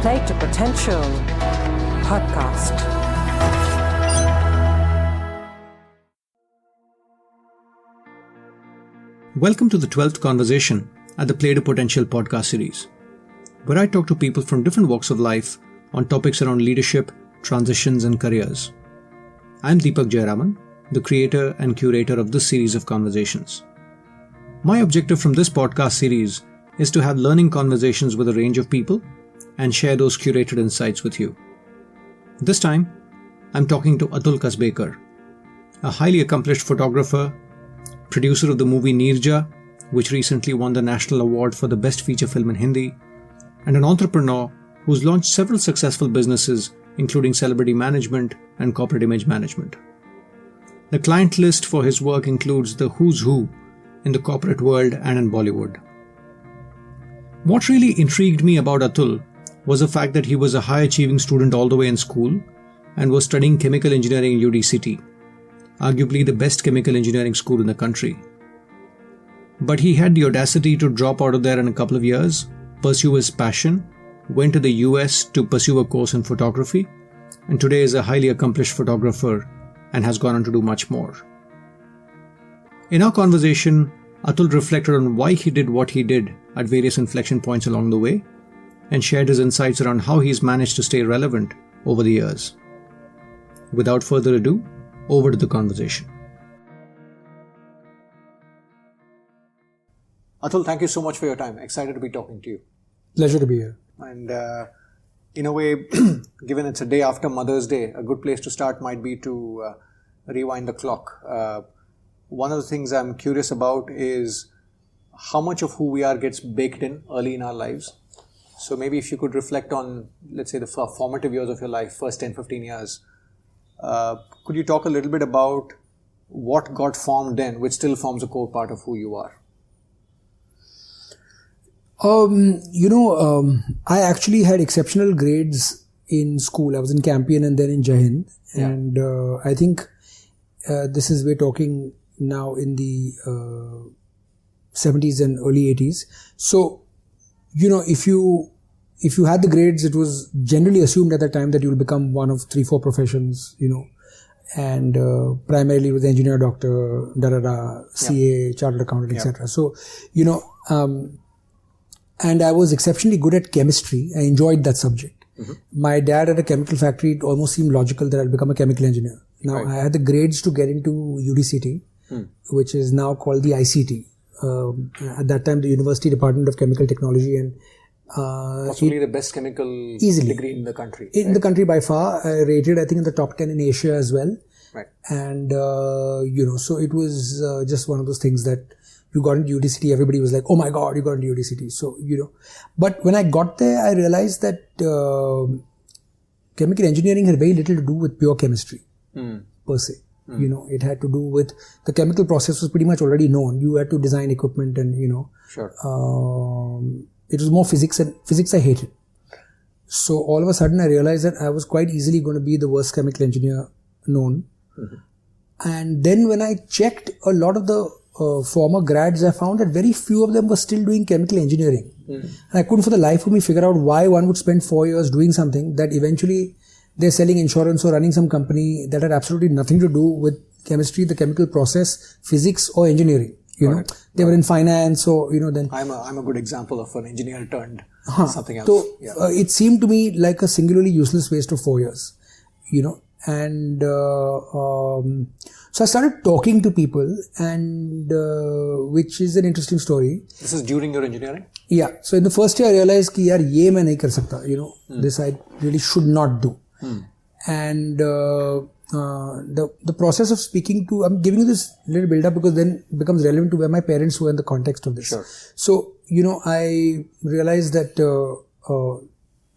Play to Potential podcast. Welcome to the 12th conversation at the Play to Potential podcast series, where I talk to people from different walks of life on topics around leadership, transitions, and careers. I'm Deepak Jayaraman, the creator and curator of this series of conversations. My objective from this podcast series is to have learning conversations with a range of people and share those curated insights with you. This time, I'm talking to Atul Kasbekar, a highly accomplished photographer, producer of the movie Neerja, which recently won the National Award for the Best Feature Film in Hindi, and an entrepreneur who's launched several successful businesses, including celebrity management and corporate image management. The client list for his work includes the who's who in the corporate world and in Bollywood. What really intrigued me about Atul was the fact that he was a high-achieving student all the way in school and was studying chemical engineering in UDCT, arguably the best chemical engineering school in the country. But he had the audacity to drop out of there in a couple of years, pursue his passion, went to the US to pursue a course in photography, and today is a highly accomplished photographer and has gone on to do much more. In our conversation, Atul reflected on why he did what he did at various inflection points along the way, and shared his insights around how he's managed to stay relevant over the years. Without further ado, over to the conversation. Atul, thank you so much for your time. Excited to be talking to you. Pleasure to be here. And in a way, given it's a day after Mother's Day, a good place to start might be to rewind the clock. One of the things I'm curious about is how much of who we are gets baked in early in our lives. So maybe if you could reflect on, let's say, the formative years of your life, first 10, 15 years, could you talk a little bit about what got formed then, which still forms a core part of who you are? I actually had exceptional grades in school. I was in Campion and then in Hind. Yeah. And I think we're talking now in the 70s and early 80s. So, if you had the grades, it was generally assumed at that time that you will become one of 3-4 professions, and primarily with engineer, doctor, CA, chartered accountant, etc. So, and I was exceptionally good at chemistry. I enjoyed that subject. Mm-hmm. My dad at a chemical factory, it almost seemed logical that I'd become a chemical engineer. Now, right. I had the grades to get into UDCT, which is now called the ICT. At that time, the University Department of Chemical Technology, and possibly the best chemical degree in the country. In the country by far, rated I think in the top 10 in Asia as well. Right. And so it was just one of those things that you got into UDCT, everybody was like, "Oh my God, you got into UDCT." So but when I got there, I realized that chemical engineering had very little to do with pure chemistry per se. It had to do with the chemical process was pretty much already known. You had to design equipment and, Sure. It was more physics, and physics I hated. So all of a sudden I realized that I was quite easily going to be the worst chemical engineer known. Mm-hmm. And then when I checked a lot of the former grads, I found that very few of them were still doing chemical engineering. Mm-hmm. And I couldn't for the life of me figure out why one would spend 4 years doing something that eventually they're selling insurance or running some company that had absolutely nothing to do with chemistry, the chemical process, physics or engineering. They were in finance or, then... I'm a good example of an engineer turned something else. So, it seemed to me like a singularly useless waste of 4 years, and so I started talking to people, and which is an interesting story. This is during your engineering? Yeah. So in the first year I realized कि यार ये मैं नहीं कर सकता, this I really should not do. And the process of speaking to, I'm giving you this little build up because then it becomes relevant to where my parents were in the context of this. Sure. So, I realized that,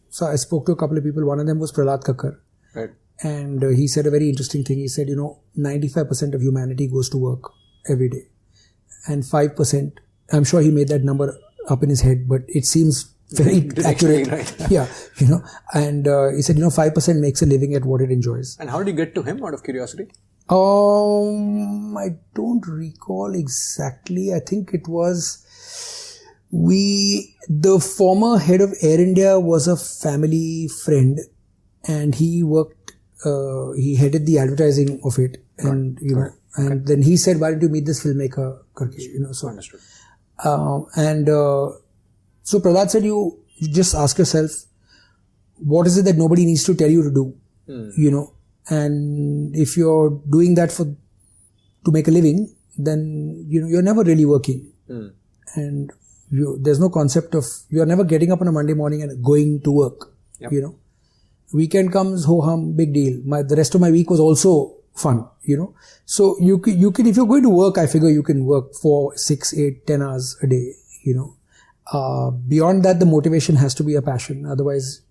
so I spoke to a couple of people. One of them was Prahlad Kakkar. Right. And he said a very interesting thing. He said, 95% of humanity goes to work every day. And 5%, I'm sure he made that number up in his head, but it seems very accurate. Right. Yeah, and he said, 5% makes a living at what it enjoys. And how did you get to him, out of curiosity? I don't recall exactly. I think it was The former head of Air India was a family friend, and he worked, he headed the advertising of it, and and then he said, why don't you meet this filmmaker, Karke, so. Understood. So Prahlad said, you just ask yourself, what is it that nobody needs to tell you to do, and if you're doing that to make a living, then, you're never really working. And there's no concept of, you're never getting up on a Monday morning and going to work, Weekend comes, ho-hum, big deal. The rest of my week was also fun, So you can, if you're going to work, I figure you can work 4, 6, 8, 10 hours a day, Beyond that, the motivation has to be a passion. Otherwise,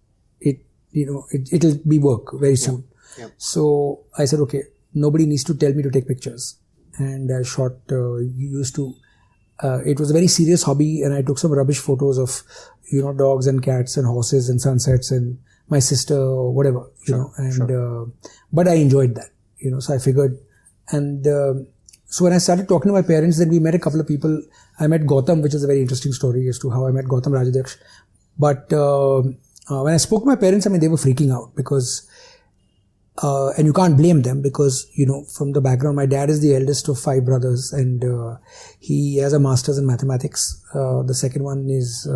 it'll be work very soon. Yep. So I said, okay, nobody needs to tell me to take pictures. And I shot, it was a very serious hobby, and I took some rubbish photos of, dogs and cats and horses and sunsets and my sister or whatever, but I enjoyed that, so I figured. And so when I started talking to my parents, then we met a couple of people. I met Gautam, which is a very interesting story as to how I met Gautam Rajadaksh. But when I spoke to my parents, they were freaking out because, and you can't blame them because, from the background, my dad is the eldest of 5 brothers, and he has a master's in mathematics. The second one is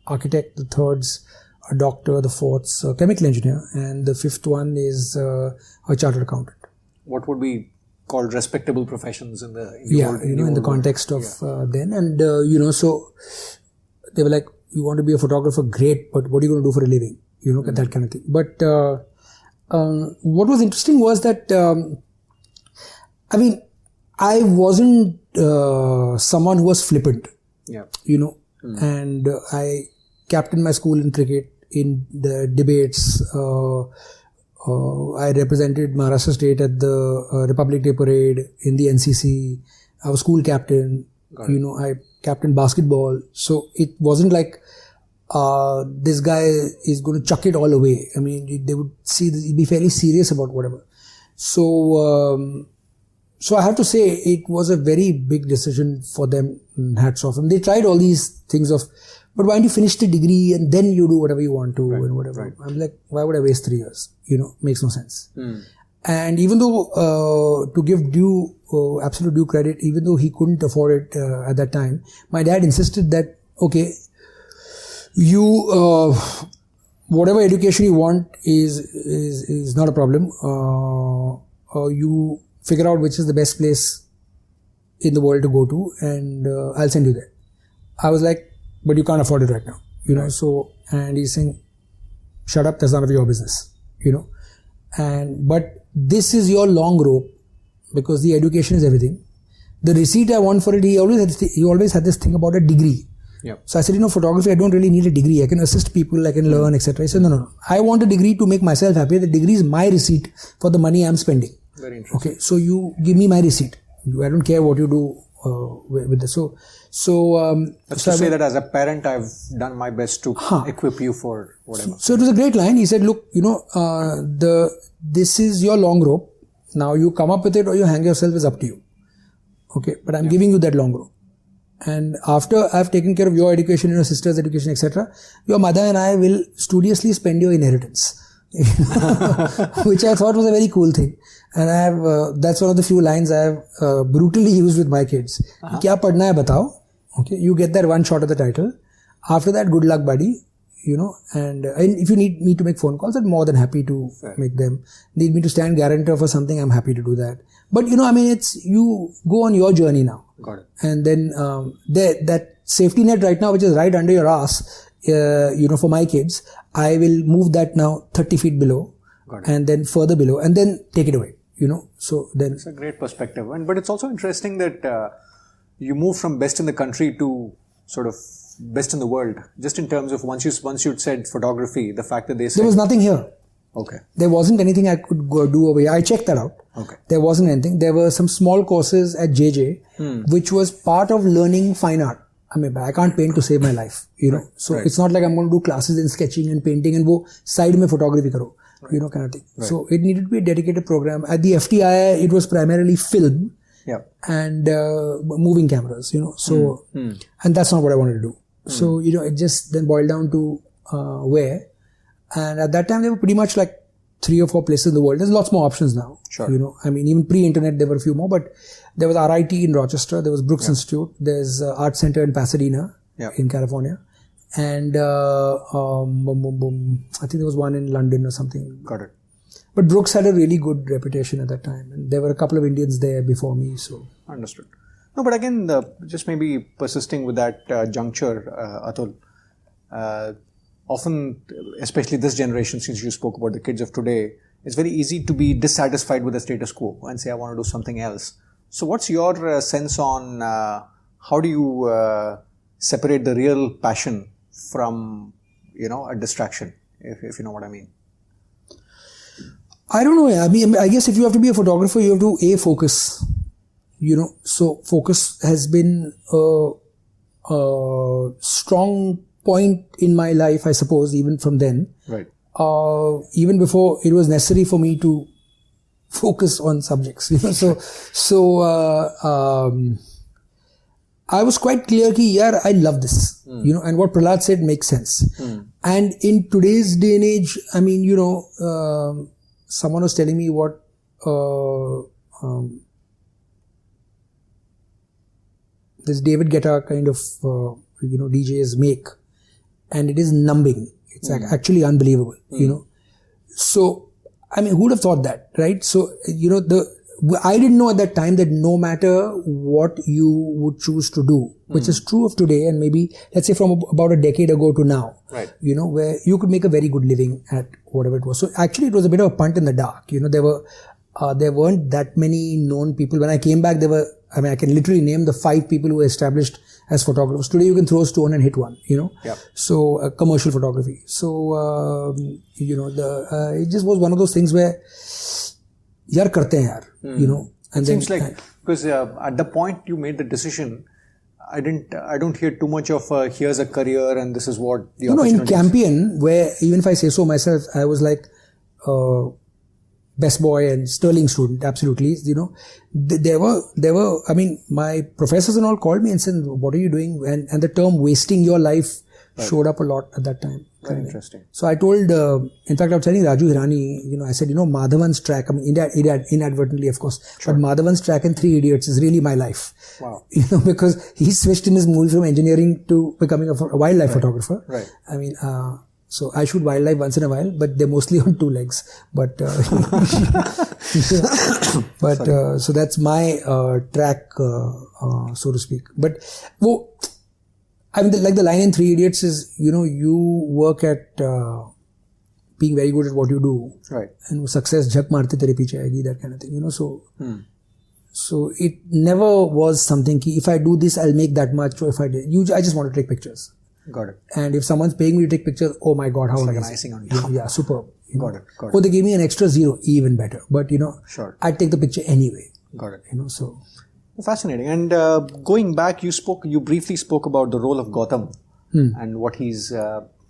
architect, the third's a doctor, the fourth's a chemical engineer, and the fifth one is a chartered accountant. What would be called respectable professions in the in the context of then, and so they were like, you want to be a photographer, great, but what are you going to do for a living, that kind of thing. But what was interesting was that I wasn't someone who was flippant, and I captained my school in cricket, in the debates. I represented Maharashtra State at the Republic Day Parade in the NCC. I was school captain. I captained basketball. So it wasn't like this guy is going to chuck it all away. They would be fairly serious about whatever. So I have to say it was a very big decision for them. Hats off. And they tried all these things of, but why don't you finish the degree and then you do whatever you want to and whatever. Right. I'm like, why would I waste 3 years? Makes no sense. And even though, to give absolute due credit, even though he couldn't afford it at that time, my dad insisted that, okay, you, whatever education you want is not a problem. You figure out which is the best place in the world to go to, and I'll send you there. I was like, but you can't afford it right now, so, and he's saying, shut up, that's none of your business, but this is your long rope, because the education is everything. The receipt I want for it, he always had this thing about a degree. Yep. So I said, photography, I don't really need a degree. I can assist people, I can learn, etc. He said, no. I want a degree to make myself happy. The degree is my receipt for the money I'm spending. Very interesting. Okay, so you give me my receipt. I don't care what you do with this. Let's just say that as a parent, I've done my best to equip you for whatever. So it was a great line. He said, look, this is your long rope. Now you come up with it or you hang yourself, is up to you. Okay, but I'm giving you that long rope. And after I've taken care of your education, your sister's education, etc., your mother and I will studiously spend your inheritance. Which I thought was a very cool thing. And I have, that's one of the few lines I have brutally used with my kids. Kya padna hai batao? Okay, you get that one shot of the title. After that, good luck, buddy. And if you need me to make phone calls, I'm more than happy to make them. Need me to stand guarantor for something, I'm happy to do that. But it's, you go on your journey now. Got it. And then that safety net right now, which is right under your ass, for my kids, I will move that now 30 feet below, and then further below, and then take it away. So then it's a great perspective, but it's also interesting that you move from best in the country to sort of best in the world. Just in terms of once you'd said photography, the fact that they said there was nothing here. Okay. There wasn't anything I could go do over here. I checked that out. Okay. There wasn't anything. There were some small courses at JJ, which was part of learning fine art. I can't paint to save my life, So it's not like I'm going to do classes in sketching and painting and wo side mein photography karo, kind of thing. Right. So it needed to be a dedicated program. At the FTI, it was primarily film, and moving cameras, so, and that's not what I wanted to do. So, it just then boiled down to where, and at that time there were pretty much like 3 or 4 places in the world. There's lots more options now. Sure. I mean, even pre-internet there were a few more, but there was RIT in Rochester, there was Brooks Institute, there's Art Center in Pasadena in California, and I think there was one in London or something. Got it. But Brooks had a really good reputation at that time, and there were a couple of Indians there before me. So understood. No, but again, just maybe persisting with that juncture, Atul. Often, especially this generation, since you spoke about the kids of today, it's very easy to be dissatisfied with the status quo and say, I want to do something else. So what's your sense on how do you separate the real passion from, a distraction, if you know what I mean? I don't know. I mean, I guess if you have to be a photographer, you have to focus. So focus has been a strong point in my life, I suppose, even from then. Right. Even before it was necessary for me to focus on subjects. So I was quite clear that, I love this. And what Prahlad said makes sense. And in today's day and age, I mean, someone was telling me what this David Guetta kind of DJs make, and it is numbing. It's actually unbelievable. So I mean, who would have thought that, right? So I didn't know at that time that no matter what you would choose to do, which is true of today, and maybe let's say from about a decade ago to now, right? Where you could make a very good living at whatever it was. So actually, it was a bit of a punt in the dark. There weren't that many known people. When I came back, I can literally name the 5 people who were established as photographers. Today, you can throw a stone and hit one. So commercial photography. So it just was one of those things where. Yaar karte hain yaar, and it seems like because at the point you made the decision, I don't hear too much of here's a career and this is what the opportunity in Campion, where even if I say so myself, I was like best boy and sterling student, absolutely. There were. I mean, my professors and all called me and said, "What are you doing?" And the term "wasting your life" showed up a lot at that time. Very interesting. So I told, in fact, I was telling Raju Hirani, I said, Madhavan's track, I mean, inadvertently, of course, but Madhavan's track in 3 Idiots is really my life. Wow. Because he switched in his movie from engineering to becoming a wildlife photographer. Right. I mean, so I shoot wildlife once in a while, but they're mostly on 2 legs. But, so that's my track, so to speak. But, I mean, like the line in 3 Idiots is, you work at being very good at what you do. Right. And success jhak marte tere piche aayegi, that kind of thing, So it never was something ki if I do this, I'll make that much. Or if I did, I just want to take pictures. Got it. And if someone's paying me to take pictures, oh my God, how it's nice. Like an icing on top. Yeah, superb. Got it. Oh, they gave me an extra 0, even better. But, sure. I'd take the picture anyway. Got it. So... Fascinating. And going back, you briefly spoke about the role of Gautam and what he's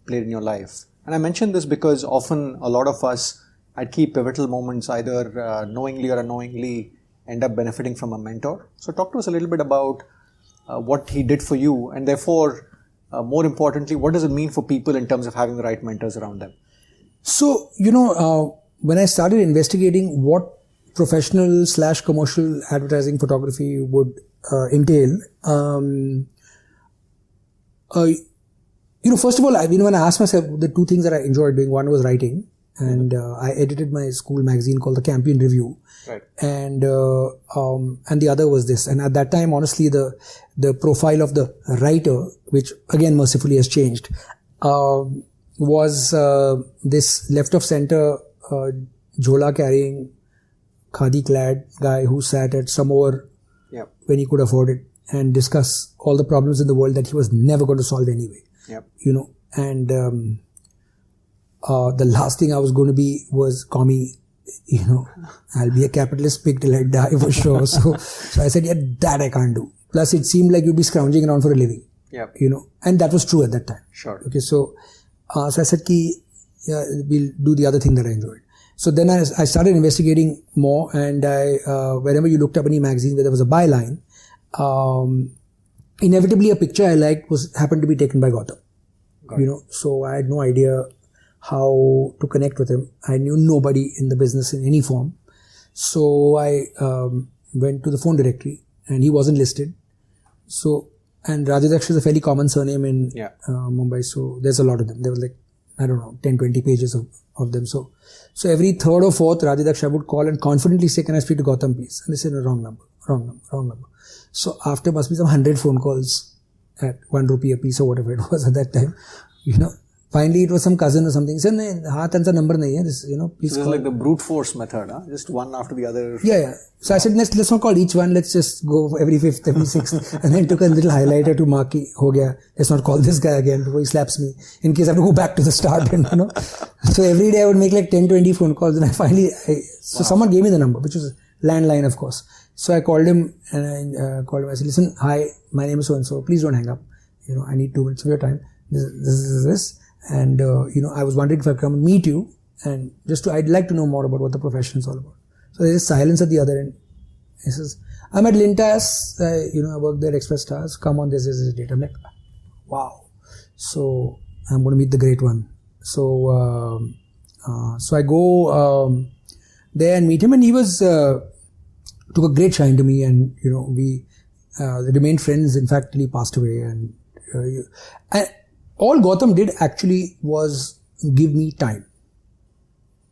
played in your life. And I mentioned this because often a lot of us at key pivotal moments, either knowingly or unknowingly, end up benefiting from a mentor. So talk to us a little bit about what he did for you, and therefore, more importantly, what does it mean for people in terms of having the right mentors around them? So, when I started investigating what professional/commercial advertising photography would entail. First of all, when I asked myself the 2 things that I enjoyed doing, one was writing, and I edited my school magazine called the Campion Review, right. And the other was this. And at that time, honestly, the profile of the writer, which again mercifully has changed, was this left of center jhola carrying, khadi-clad guy who sat at Samovar when he could afford it and discuss all the problems in the world that he was never going to solve anyway. And the last thing I was going to be was commie. I'll be a capitalist pig till I die for sure. So I said, that I can't do. Plus, it seemed like you'd be scrounging around for a living. And that was true at that time. Sure. Okay, so I said, we'll do the other thing that I enjoyed. So then I started investigating more, and whenever you looked up any magazine where there was a byline, inevitably a picture I liked happened to be taken by Gautam. So I had no idea how to connect with him. I knew nobody in the business in any form. So I went to the phone directory, and he wasn't listed. So, and Rajadaksha is a fairly common surname in Mumbai, so there's a lot of them. There were 10, 20 pages of them. So every third or fourth Rajadaksha would call and confidently say, "Can I speak to Gautam, please?" And they said, "No, wrong number. So after must be some 100 phone calls at 1 rupee a piece or whatever it was at that time, finally it was some cousin or something. He said, "No, haath ansa number nahi hai. This, please so call." It's like the brute force method, huh? Just one after the other. Yeah. So I said, let's not call each one. Let's just go every fifth, every sixth. And then took a little highlighter to mark, ho gaya. Let's not call this guy again before he slaps me in case I have to go back to the start. So every day I would make 10, 20 phone calls, and someone gave me the number, which was a landline, of course. So I called him, and I said, "Listen, hi, my name is so-and-so. Please don't hang up. I need 2 minutes of your time. This. And, I was wondering if I could come and meet you, and I'd like to know more about what the profession is all about." So there's silence at the other end. He says, "I'm at Lintas, I work there at Express Stars. Come on, this is date." I'm like, wow. So I'm going to meet the great one. So I go there and meet him, and he took a great shine to me, and we remained friends, in fact, till he passed away. And all Gautam did actually was give me time.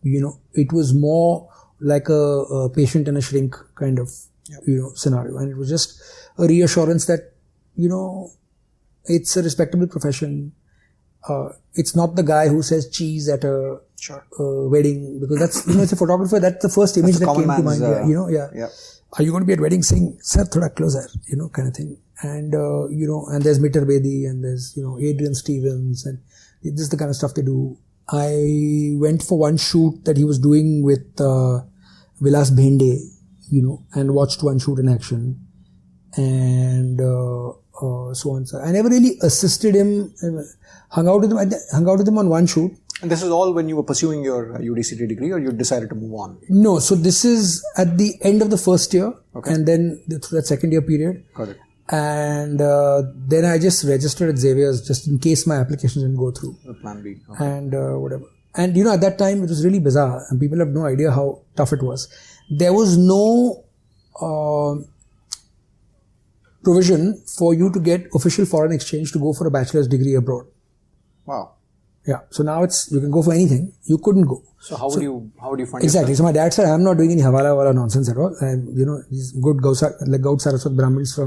It was more like a patient and a shrink kind of scenario, and it was just a reassurance that it's a respectable profession. It's not the guy who says cheese at a wedding, because that's it's a photographer. That's the first image that came to mind. Are you going to be at wedding saying, "Sir, thoda closer," kind of thing. And and there's Mitter Bedi, and there's Adrian Stevens, and this is the kind of stuff they do. I went for one shoot that he was doing with Vilas Bhende, and watched one shoot in action, and so on. So I never really assisted him. Hung out with him on one shoot. And this is all when you were pursuing your UDCT degree, or you decided to move on? No, so this is at the end of the first year, and then through that second year period. Got it. And then I just registered at Xavier's just in case my application didn't go through. The plan B. Okay. And whatever. And at that time it was really bizarre, and people have no idea how tough it was. There was no provision for you to get official foreign exchange to go for a bachelor's degree abroad. Wow. Yeah. So now you can go for anything. You couldn't go. So how would you fund exactly? yourself? So my dad said, "I'm not doing any hawala wala nonsense at all." And these good Gaud Saraswat Brahmins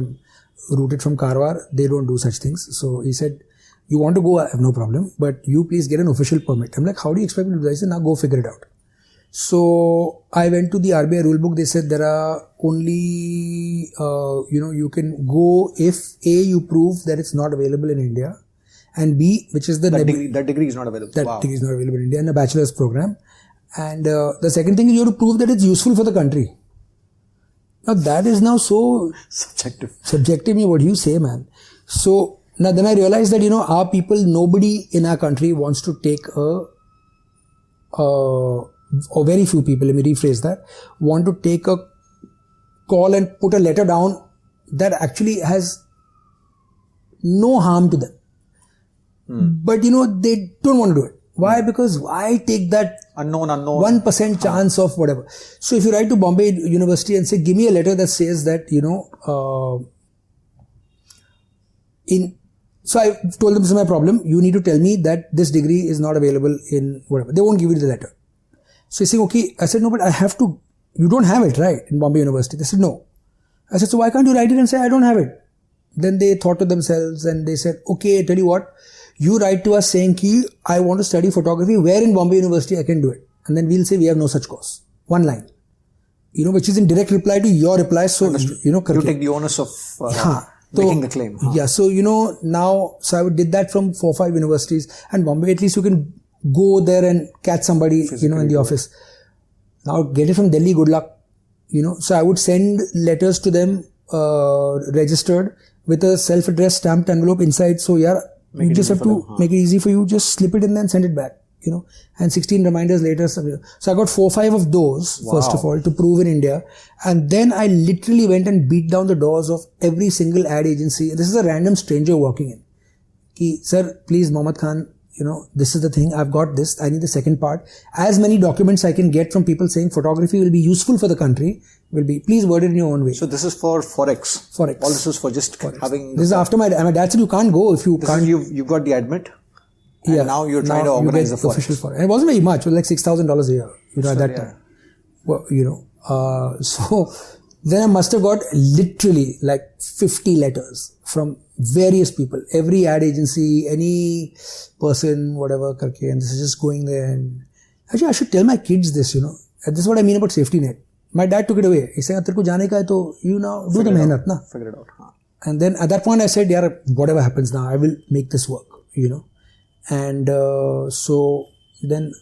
rooted from Karwar, they don't do such things. So he said, "You want to go? I have no problem, but you please get an official permit." I'm like, "How do you expect me to do that?" He said, "Now go figure it out." So I went to the RBI rulebook. They said there are only you can go if A, you prove that it's not available in India, and B, which is that degree is not available. That degree is not available in India in a bachelor's program. And the second thing is you have to prove that it's useful for the country. Now that is now so subjective. What do you say, man? So now then I realized that our people, nobody in our country wants to take or very few people, let me rephrase that, want to take a call and put a letter down that actually has no harm to them. But they don't want to do it. Why? Because why take that unknown 1% chance of whatever. So if you write to Bombay University and say, "Give me a letter that says that so I told them, "This is my problem. You need to tell me that this degree is not available in whatever." They won't give you the letter. So he's saying, "Okay." I said, "No, but I have to. You don't have it, right, in Bombay University?" They said, "No." I said, "So why can't you write it and say I don't have it?" Then they thought to themselves and they said, "Okay, tell you what. You write to us saying ki I want to study photography. Where in Bombay University I can do it?" And then we'll say we have no such course. One line. Which is in direct reply to your reply. So, you take the onus of making the claim. Yeah. So, now, so I did that from 4 or 5 universities, and Bombay, at least you can go there and catch somebody, in the office. Now get it from Delhi, good luck. So I would send letters to them, registered with a self-addressed stamped envelope inside. So yeah, you just have to make it easy for you. Just slip it in there and send it back. and 16 reminders later. So I got 4 or 5 of those, first of all, to prove in India. And then I literally went and beat down the doors of every single ad agency. This is a random stranger walking in. Ki, sir, please, Mohammed Khan, this is the thing. I've got this. I need the second part. As many documents I can get from people saying photography will be useful for the country will be, please word it in your own way. So this is for Forex? Forex. All this is for just having... This is after my dad said you can't go if you can't... You've got the admit? And now you're trying to organize the Forex. And it wasn't very much. It was like $6,000 a year, at that time. Well, so then I must have got literally like 50 letters from various people, every ad agency, any person, whatever, karke, and this is just going there. And actually, I should tell my kids this, And this is what I mean about safety net. My dad took it away. He said, "Terko jaane ka hai to you now do the mehnat, na." Figure it out. Huh. And then at that point, I said, "Yeah, whatever happens now, I will make this work." And so then,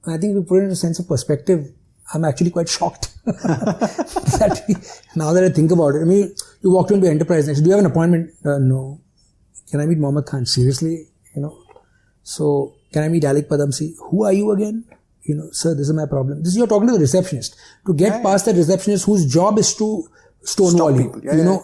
I think to put it in a sense of perspective, I'm actually quite shocked. Now that I think about it, I mean, you walked into enterprise and said, "Do you have an appointment?" No. Can I meet Mohammed Khan? Seriously? So, can I meet Alec Padamsi? Who are you again? Sir, this is my problem. This is, you're talking to the receptionist. To get past that receptionist whose job is to stonewall you,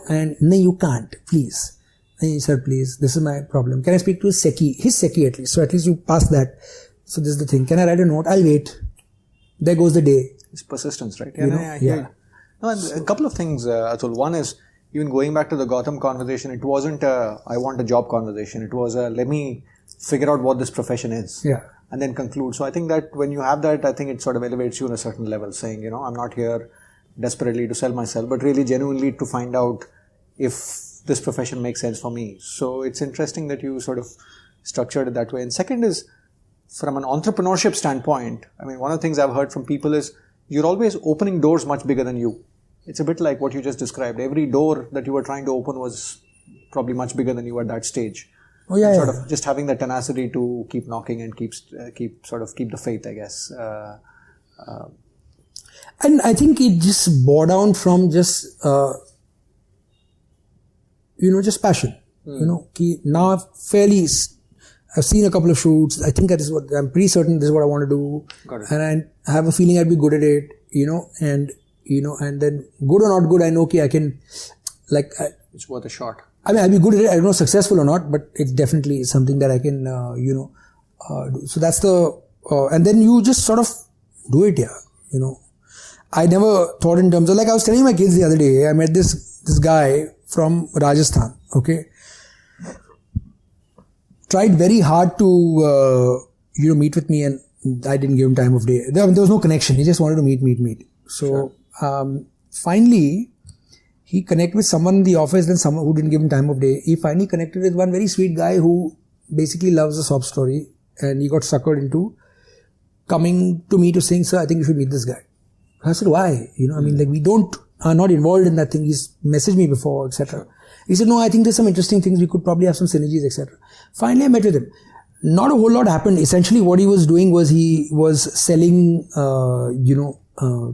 and no, you can't, please. Hey, sir, please, this is my problem. Can I speak to his secchi at least? So at least you pass that. So this is the thing. Can I write a note? I'll wait. There goes the day. It's persistence, right? Yeah. No, and a couple of things, Atul. One is, even going back to the Gautam conversation, it wasn't a, I want a job conversation. It was a, let me figure out what this profession is. Yeah. And then conclude. So I think that when you have that, I think it sort of elevates you on a certain level, saying, I'm not here desperately to sell myself, but really genuinely to find out if this profession makes sense for me. So it's interesting that you sort of structured it that way. And second is, from an entrepreneurship standpoint, I mean, one of the things I've heard from people is you're always opening doors much bigger than you. It's a bit like what you just described. Every door that you were trying to open was probably much bigger than you at that stage. Oh yeah, sort of just having the tenacity to keep knocking and keep the faith, I guess. And I think it just bore down from just just passion. Now I've seen a couple of shoots. I think I'm pretty certain this is what I want to do. Got it. And I have a feeling I'd be good at it. And then good or not good, I know I can it's worth a shot. I mean, I'll be good at it. I don't know successful or not, but it's definitely something that I can, do. So that's and then you just sort of do it, I never thought in terms of, like I was telling my kids the other day, I met this guy from Rajasthan, okay? Tried very hard to, meet with me, and I didn't give him time of day. There was no connection. He just wanted to meet. So, finally, he connected with someone in the office, then someone who didn't give him time of day. He finally connected with one very sweet guy who basically loves a sob story, and he got suckered into coming to me to saying, "Sir, I think you should meet this guy." I said, "Why? We are not involved in that thing. He's messaged me before, etc." He said, "No, I think there's some interesting things. We could probably have some synergies, etc." Finally, I met with him. Not a whole lot happened. Essentially, what he was doing was he was selling,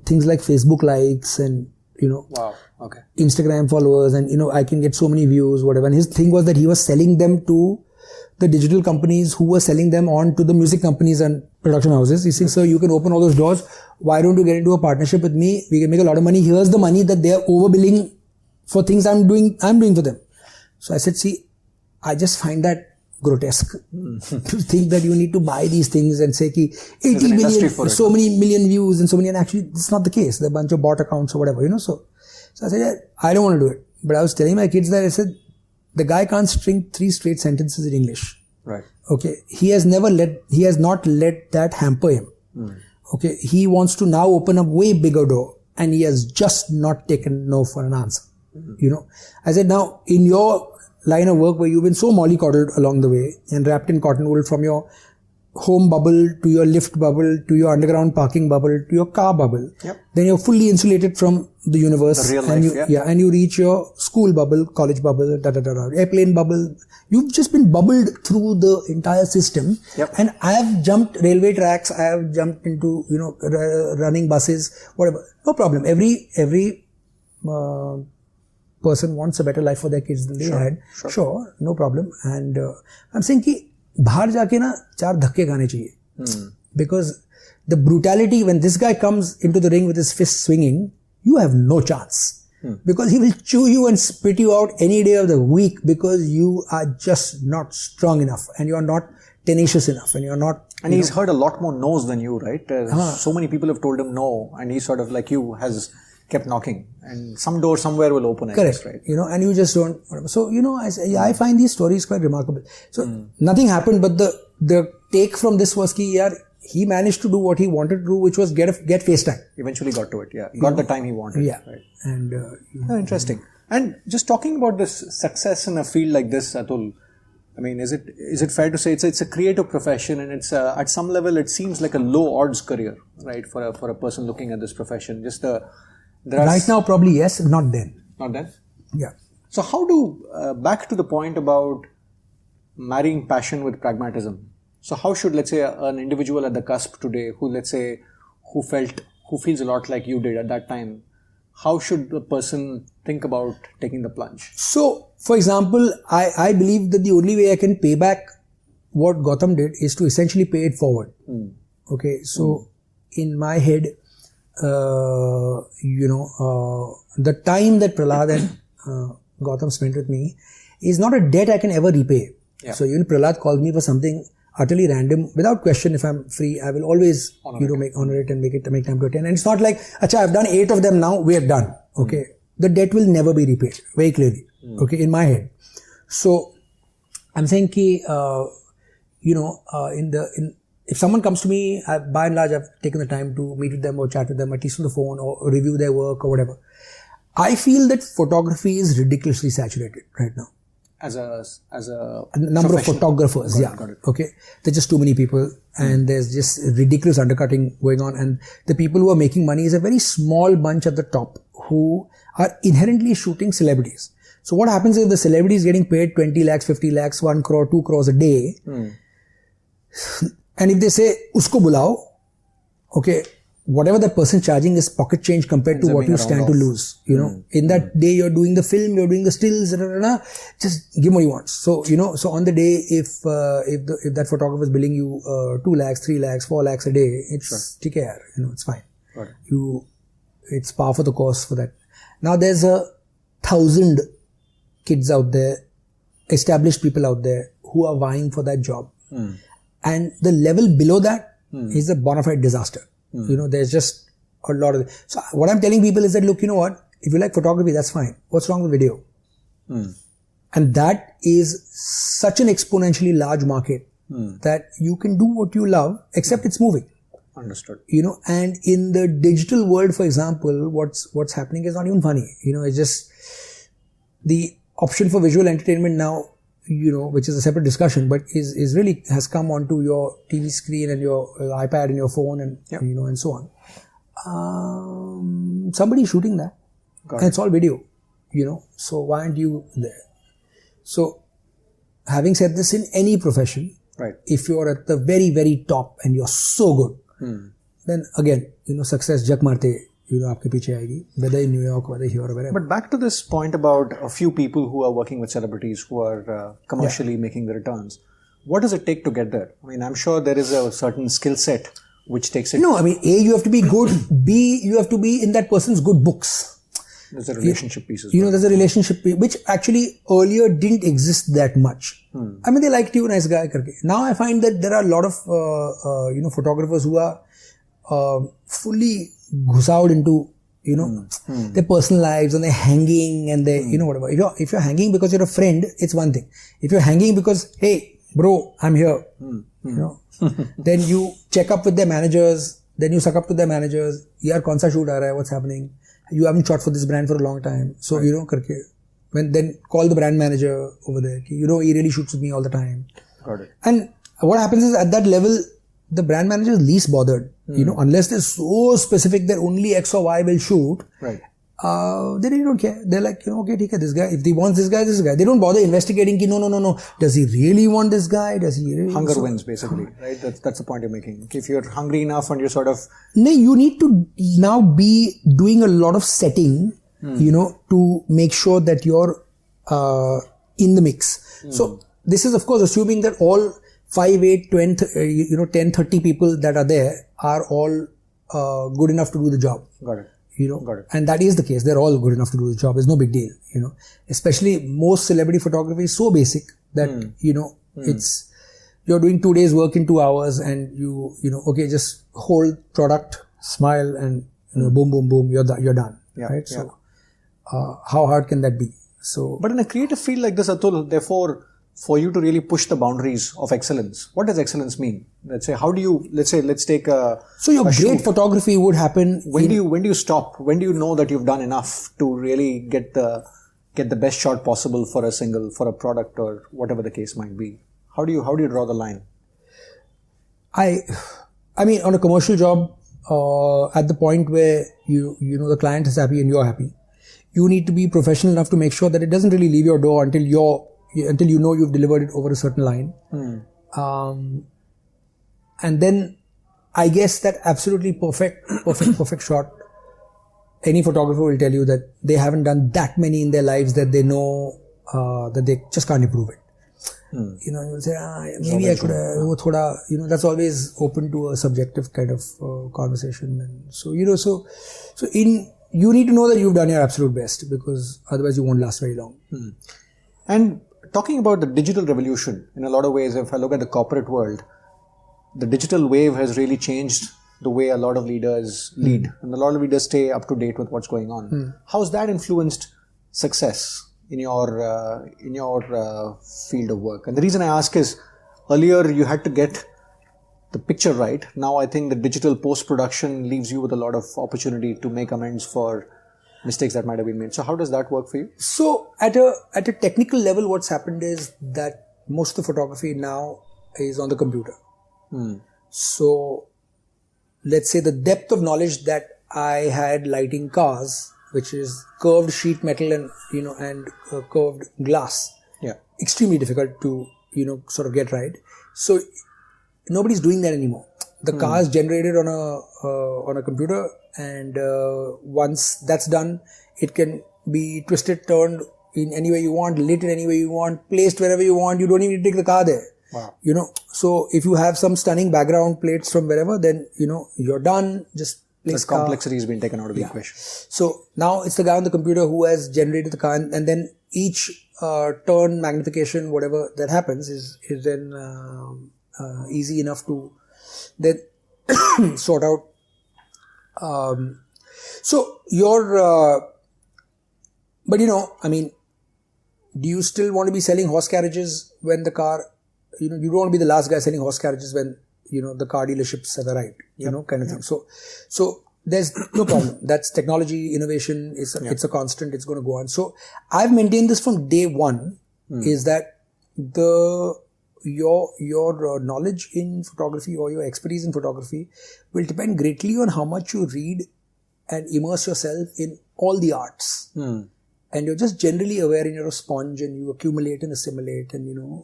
things like Facebook likes and, Wow. Okay. Instagram followers, and, I can get so many views, whatever. And his thing was that he was selling them to the digital companies who were selling them on to the music companies and production houses. He said, "Sir, you can open all those doors. Why don't you get into a partnership with me? We can make a lot of money. Here's the money that they are overbilling for things I'm doing for them." So I said, "See, I just find that grotesque to think that you need to buy these things and say ki 80 million, so many million views and so many, and actually it's not the case. They're a bunch of bot accounts or whatever, So I said, "Yeah, I don't want to do it." But I was telling my kids that I said, the guy can't string 3 straight sentences in English. Right. Okay. He has not let that hamper him. Okay. He wants to now open a way bigger door, and he has just not taken no for an answer. I said, now in your line of work where you've been so mollycoddled along the way and wrapped in cotton wool from your home bubble to your lift bubble to your underground parking bubble to your car bubble, then you're fully insulated from the universe. The real life, and you reach your school bubble, college bubble, airplane bubble. You've just been bubbled through the entire system. And I have jumped railway tracks, I have jumped into, running buses, whatever. No problem. Every person wants a better life for their kids than they had. Sure, no problem. And I'm saying बाहर जाके ना 4 धक्के खाने चाहिए. Because the brutality, when this guy comes into the ring with his fist swinging, you have no chance. Because he will chew you and spit you out any day of the week because you are just not strong enough and you are not tenacious enough and you are not... And he's heard a lot more no's than you, right? So many people have told him no, and he sort of like you has kept knocking, and some door somewhere will open. Correct. Guess, right? And you just don't... So, I find these stories quite remarkable. So, nothing happened, but the take from this was that he managed to do what he wanted to do, which was get FaceTime. Eventually got to it, yeah. Got the time he wanted. Yeah. Right. And interesting. And just talking about this success in a field like this, Atul, I mean, is it fair to say it's a creative profession, and it's at some level it seems like a low odds career, right? For a person looking at this profession, right now probably yes, not then. Not then. Yeah. So how back to the point about marrying passion with pragmatism. So how should, let's say, an individual at the cusp today who feels a lot like you did at that time, how should a person think about taking the plunge? So, for example, I believe that the only way I can pay back what Gautam did is to essentially pay it forward. Okay, so in my head, the time that Prahlad and Gautam spent with me is not a debt I can ever repay. Yeah. So even Prahlad calls me for something utterly random, without question. If I'm free, I will always honor it and make time to attend. And it's not like, acha, I've done 8 of them now, we are done. Okay, the debt will never be repaid, very clearly. Okay, in my head. So I'm saying ki, if someone comes to me, by and large, I've taken the time to meet with them or chat with them, at least on the phone, or review their work or whatever. I feel that photography is ridiculously saturated right now. As a number of photographers, got it. Okay, there's just too many people, and there's just ridiculous undercutting going on, and the people who are making money is a very small bunch at the top who are inherently shooting celebrities. So what happens if the celebrity is getting paid 20 lakhs, 50 lakhs, 1 crore, 2 crores a day, and if they say usko bulao, okay, whatever that person charging is pocket change compared to what you stand to lose. In that day you're doing the film, you're doing the stills, just give what you want. So, so on the day, if that photographer is billing you 2 lakhs, 3 lakhs, 4 lakhs a day, it's it's fine. Right. It's par for the course for that. Now there's 1,000 kids out there, established people out there who are vying for that job. And the level below that is a bona fide disaster. There's just a lot of... So what I'm telling people is that, look, you know what? If you like photography, that's fine. What's wrong with video? And that is such an exponentially large market that you can do what you love, except it's moving. Understood. And in the digital world, for example, what's happening is not even funny. It's just the option for visual entertainment now, which is a separate discussion, but is really has come onto your TV screen and your iPad and your phone and and so on. Somebody shooting that, and it's all video, So why aren't you there? So, having said this, in any profession, right? If you're at the very, very top and you're so good, then again, success jak marte. Aapke piche aayegi, whether in New York, whether here or wherever. But back to this point about a few people who are working with celebrities who are commercially making the returns. What does it take to get there? I mean, I'm sure there is a certain skill set which takes it. No, I mean, A, you have to be good. B, you have to be in that person's good books. There's a relationship piece as well. There's a relationship piece, which actually earlier didn't exist that much. I mean, they liked you, nice guy. Karke. Now I find that there are a lot of, photographers who are fully ghusawed into, their personal lives, and they're hanging and they, whatever. If you're hanging because you're a friend, it's one thing. If you're hanging because, hey, bro, I'm here, then you check up with their managers, then you suck up to their managers, yaar, kaun sa shoot aa raha hai, what's happening? You haven't shot for this brand for a long time. So, karke, then call the brand manager over there. He really shoots with me all the time. Got it. And what happens is at that level, the brand manager is least bothered. Unless they're so specific that only X or Y will shoot. Right. They really don't care. They're like, okay, this guy. If he wants this guy, this guy. They don't bother investigating. No. Does he really want this guy? Does he really? Hunger wins, basically. Right. That's the point you're making. If you're hungry enough and you're sort of. No, you need to now be doing a lot of setting, to make sure that you're in the mix. So this is, of course, assuming that all 5, 8, 20, 10, 30 people that are there are all good enough to do the job. Got it. Got it. And that is the case. They're all good enough to do the job. It's no big deal, Especially most celebrity photography is so basic that, it's, you're doing 2 days work in 2 hours and okay, just hold product, smile and, boom, boom, boom, you're done. Yeah, right? So, how hard can that be? So, but in a creative field like this, Atul, therefore, for you to really push the boundaries of excellence, what does excellence mean? Let's say, let's take a... So your great shoot. Photography would happen... When do you stop? When do you know that you've done enough to really get the best shot possible for a single, for a product or whatever the case might be? How do you draw the line? I mean, on a commercial job, at the point where the client is happy and you're happy, you need to be professional enough to make sure that it doesn't really leave your door until you know you've delivered it over a certain line. And then I guess that absolutely perfect shot, any photographer will tell you that they haven't done that many in their lives that they know that they just can't improve it. You'll say, maybe I could have, that's always open to a subjective kind of conversation. And so, you need to know that you've done your absolute best, because otherwise you won't last very long. And talking about the digital revolution, in a lot of ways, if I look at the corporate world, the digital wave has really changed the way a lot of leaders lead, and a lot of leaders stay up to date with what's going on. How's that influenced success in your field of work? And the reason I ask is, earlier you had to get the picture right. Now I think the digital post-production leaves you with a lot of opportunity to make amends for mistakes that might have been made. So how does that work for you? So at a technical level, what's happened is that most of the photography now is on the computer. So let's say the depth of knowledge that I had lighting cars, which is curved sheet metal and curved glass, extremely difficult to sort of get right. So nobody's doing that anymore. The car is generated on a computer, and once that's done, it can be twisted, turned in any way you want, lit in any way you want, placed wherever you want. You don't even need to take the car there. Wow. So if you have some stunning background plates from wherever, then you're done. Just place the complexity has been taken out of the equation. So now it's the guy on the computer who has generated the car, and then each turn, magnification, whatever that happens is then easy enough to then sort out. So but do you still want to be selling horse carriages when the car, you don't want to be the last guy selling horse carriages when, the car dealerships have arrived, kind of thing. So there's no problem. That's technology, innovation, it's a constant, it's going to go on. So I've maintained this from day one, is that your knowledge in photography or your expertise in photography will depend greatly on how much you read and immerse yourself in all the arts. And you're just generally aware, and you're a sponge, and you accumulate and assimilate, and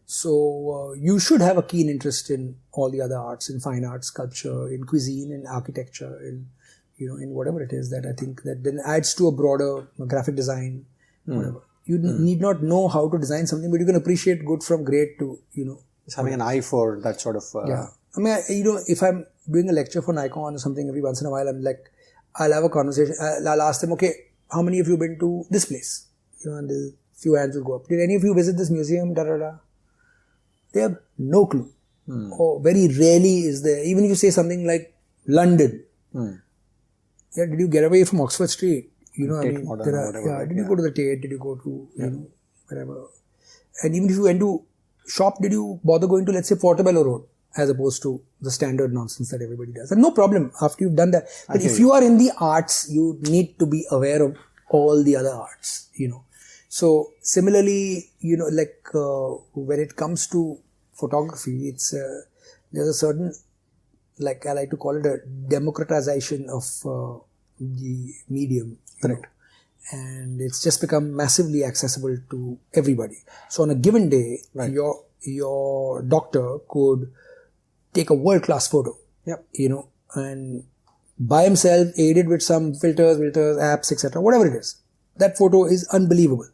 so you should have a keen interest in all the other arts, in fine arts, sculpture, in cuisine, in architecture, in whatever it is that I think that then adds to a broader graphic design, whatever. You need not know how to design something, but you can appreciate good from great to, It's having an eye for that sort of... if I'm doing a lecture for Nikon or something every once in a while, I'm like, I'll have a conversation. I'll ask them, okay, how many of you been to this place? And a few hands will go up. Did any of you visit this museum? They have no clue. Or very rarely is there. Even if you say something like London. Did you get away from Oxford Street? Did you go to the Tate? Did you go to, whatever? And even if you went to shop, did you bother going to, let's say, Portobello Road, as opposed to the standard nonsense that everybody does? And no problem after you've done that. But if you are in the arts, you need to be aware of all the other arts, So similarly, when it comes to photography, it's there's a certain, like I like to call it, a democratization of the medium. Correct. And it's just become massively accessible to everybody. So on a given day, your doctor could take a world-class photo, and by himself, aided with some filters, apps, etc., whatever it is. That photo is unbelievable.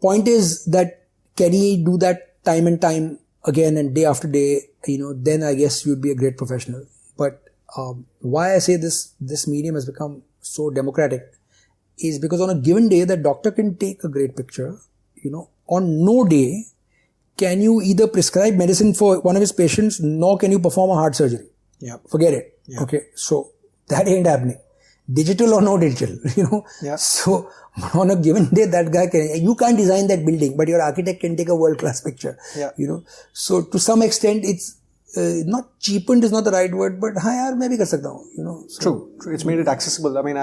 Point is that can he do that time and time again and day after day, then I guess you'd be a great professional. But why I say this medium has become so democratic is because on a given day, that doctor can take a great picture. On no day can you either prescribe medicine for one of his patients, nor can you perform a heart surgery. Yeah. Forget it. Yeah. Okay. So that ain't happening. Digital or no digital, Yeah. So on a given day, that guy you can't design that building, but your architect can take a world-class picture. Yeah. So to some extent, it's not cheapened is not the right word, but yaar, main bhi kar sakta hu, So, True. It's made it accessible. I mean,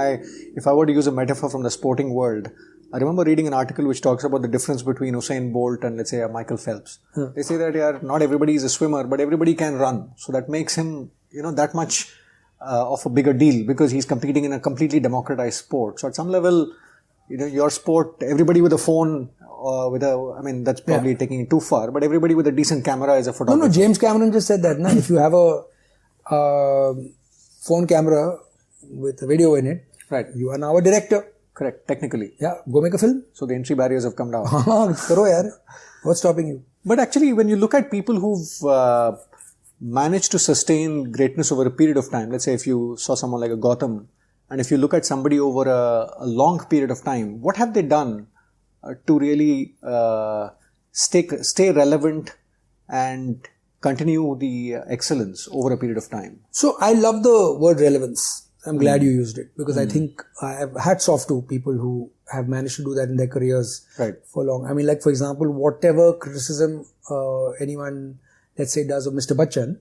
if I were to use a metaphor from the sporting world, I remember reading an article which talks about the difference between Usain Bolt and, let's say, Michael Phelps. They say that not everybody is a swimmer, but everybody can run. So that makes him, that much of a bigger deal, because he's competing in a completely democratized sport. So at some level, your sport, everybody with a phone, that's probably taking it too far, but everybody with a decent camera is a photographer. No, James Cameron just said that. If you have a phone camera with a video in it, right, you are now a director. Correct, technically. Yeah, go make a film. So the entry barriers have come down. Karo yaar. What's stopping you? But actually, when you look at people who've managed to sustain greatness over a period of time, let's say if you saw someone like a Gautam, and if you look at somebody over a long period of time, what have they done to really stay relevant and continue the excellence over a period of time? So I love the word relevance. I'm glad you used it, because I think I have hats off to people who have managed to do that in their careers for long. I mean, like, for example, whatever criticism anyone, let's say, does of Mr. Bachchan,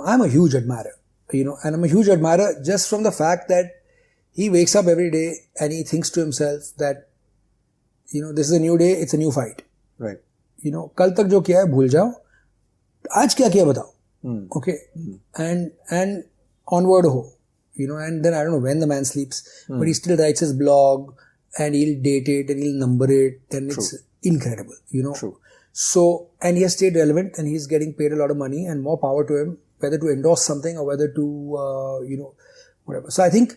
I'm a huge admirer, and I'm a huge admirer just from the fact that he wakes up every day and he thinks to himself that, this is a new day, it's a new fight. Right. Kal tak jo kiya hai, bhul jao. Aaj kya kiya batao. Okay. And onward ho. And then I don't know when the man sleeps, but he still writes his blog and he'll date it and he'll number it, and it's incredible, True. So, and he has stayed relevant and he's getting paid a lot of money, and more power to him, whether to endorse something or whether to, whatever. So I think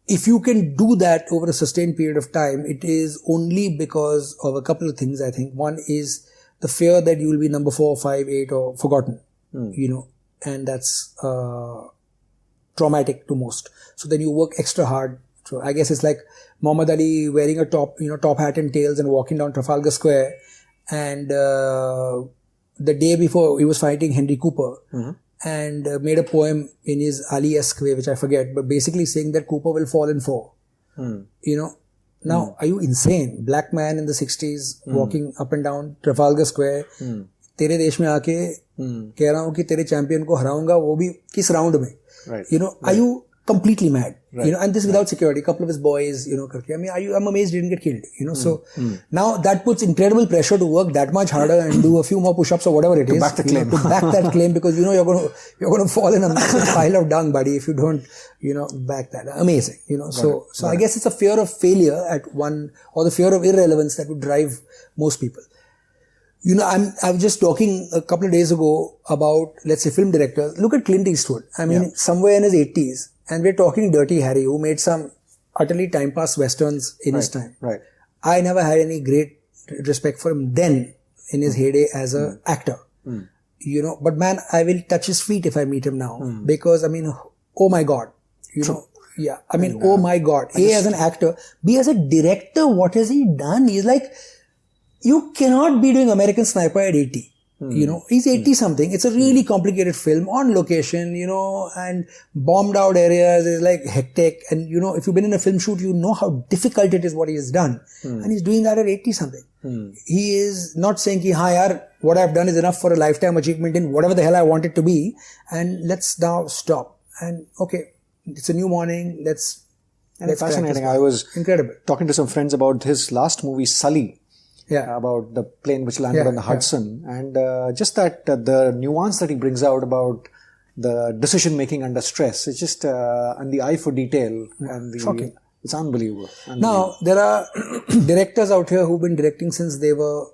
if you can do that over a sustained period of time, it is only because of a couple of things, I think. One is the fear that you will be number 4, 5, 8 or forgotten, and that's traumatic to most. So then you work extra hard. So I guess it's like Muhammad Ali wearing a top hat and tails and walking down Trafalgar Square, and the day before he was fighting Henry Cooper, and made a poem in his Ali-esque way, which I forget, but basically saying that Cooper will fall in 4. Now, are you insane? Black man in the 60s walking up and down Trafalgar Square, तेरे देश में आके कह रहा हूँ कि तेरे champion को हराऊंगा, वो भी किस राउंड में? Are you completely mad? And this without security. A couple of his boys, karke. I mean, I'm amazed he didn't get killed. So now that puts incredible pressure to work that much harder and do a few more push-ups or whatever it is. Back the claim. To back that claim, because you're going to fall in a massive pile of dung, buddy, if you don't, back that. Amazing. So I guess it's a fear of failure at one, or the fear of irrelevance that would drive most people. I was just talking a couple of days ago about, let's say, film directors. Look at Clint Eastwood. I mean, somewhere in his 80s, and we're talking Dirty Harry, who made some utterly time-pass westerns in his time. Right. I never had any great respect for him then, in his heyday as an actor. But man, I will touch his feet if I meet him now. Because, I mean, oh my God. Yeah. I mean, oh my God. As an actor. B, as a director, what has he done? He's like, you cannot be doing American Sniper at 80. He's 80 something. It's a really complicated film on location, and bombed out areas is like hectic. And, if you've been in a film shoot, you know how difficult it is what he has done. And he's doing that at 80 something. He is not saying, what I've done is enough for a lifetime achievement in whatever the hell I want it to be. And let's now stop. And okay, it's a new morning. Let's it's fascinating. I was incredible talking to some friends about his last movie, Sully. About the plane which landed on the Hudson, and just that the nuance that he brings out about the decision making under stress. It's just and the eye for detail, and shocking. It's unbelievable. Now there are directors out here who've been directing since they were,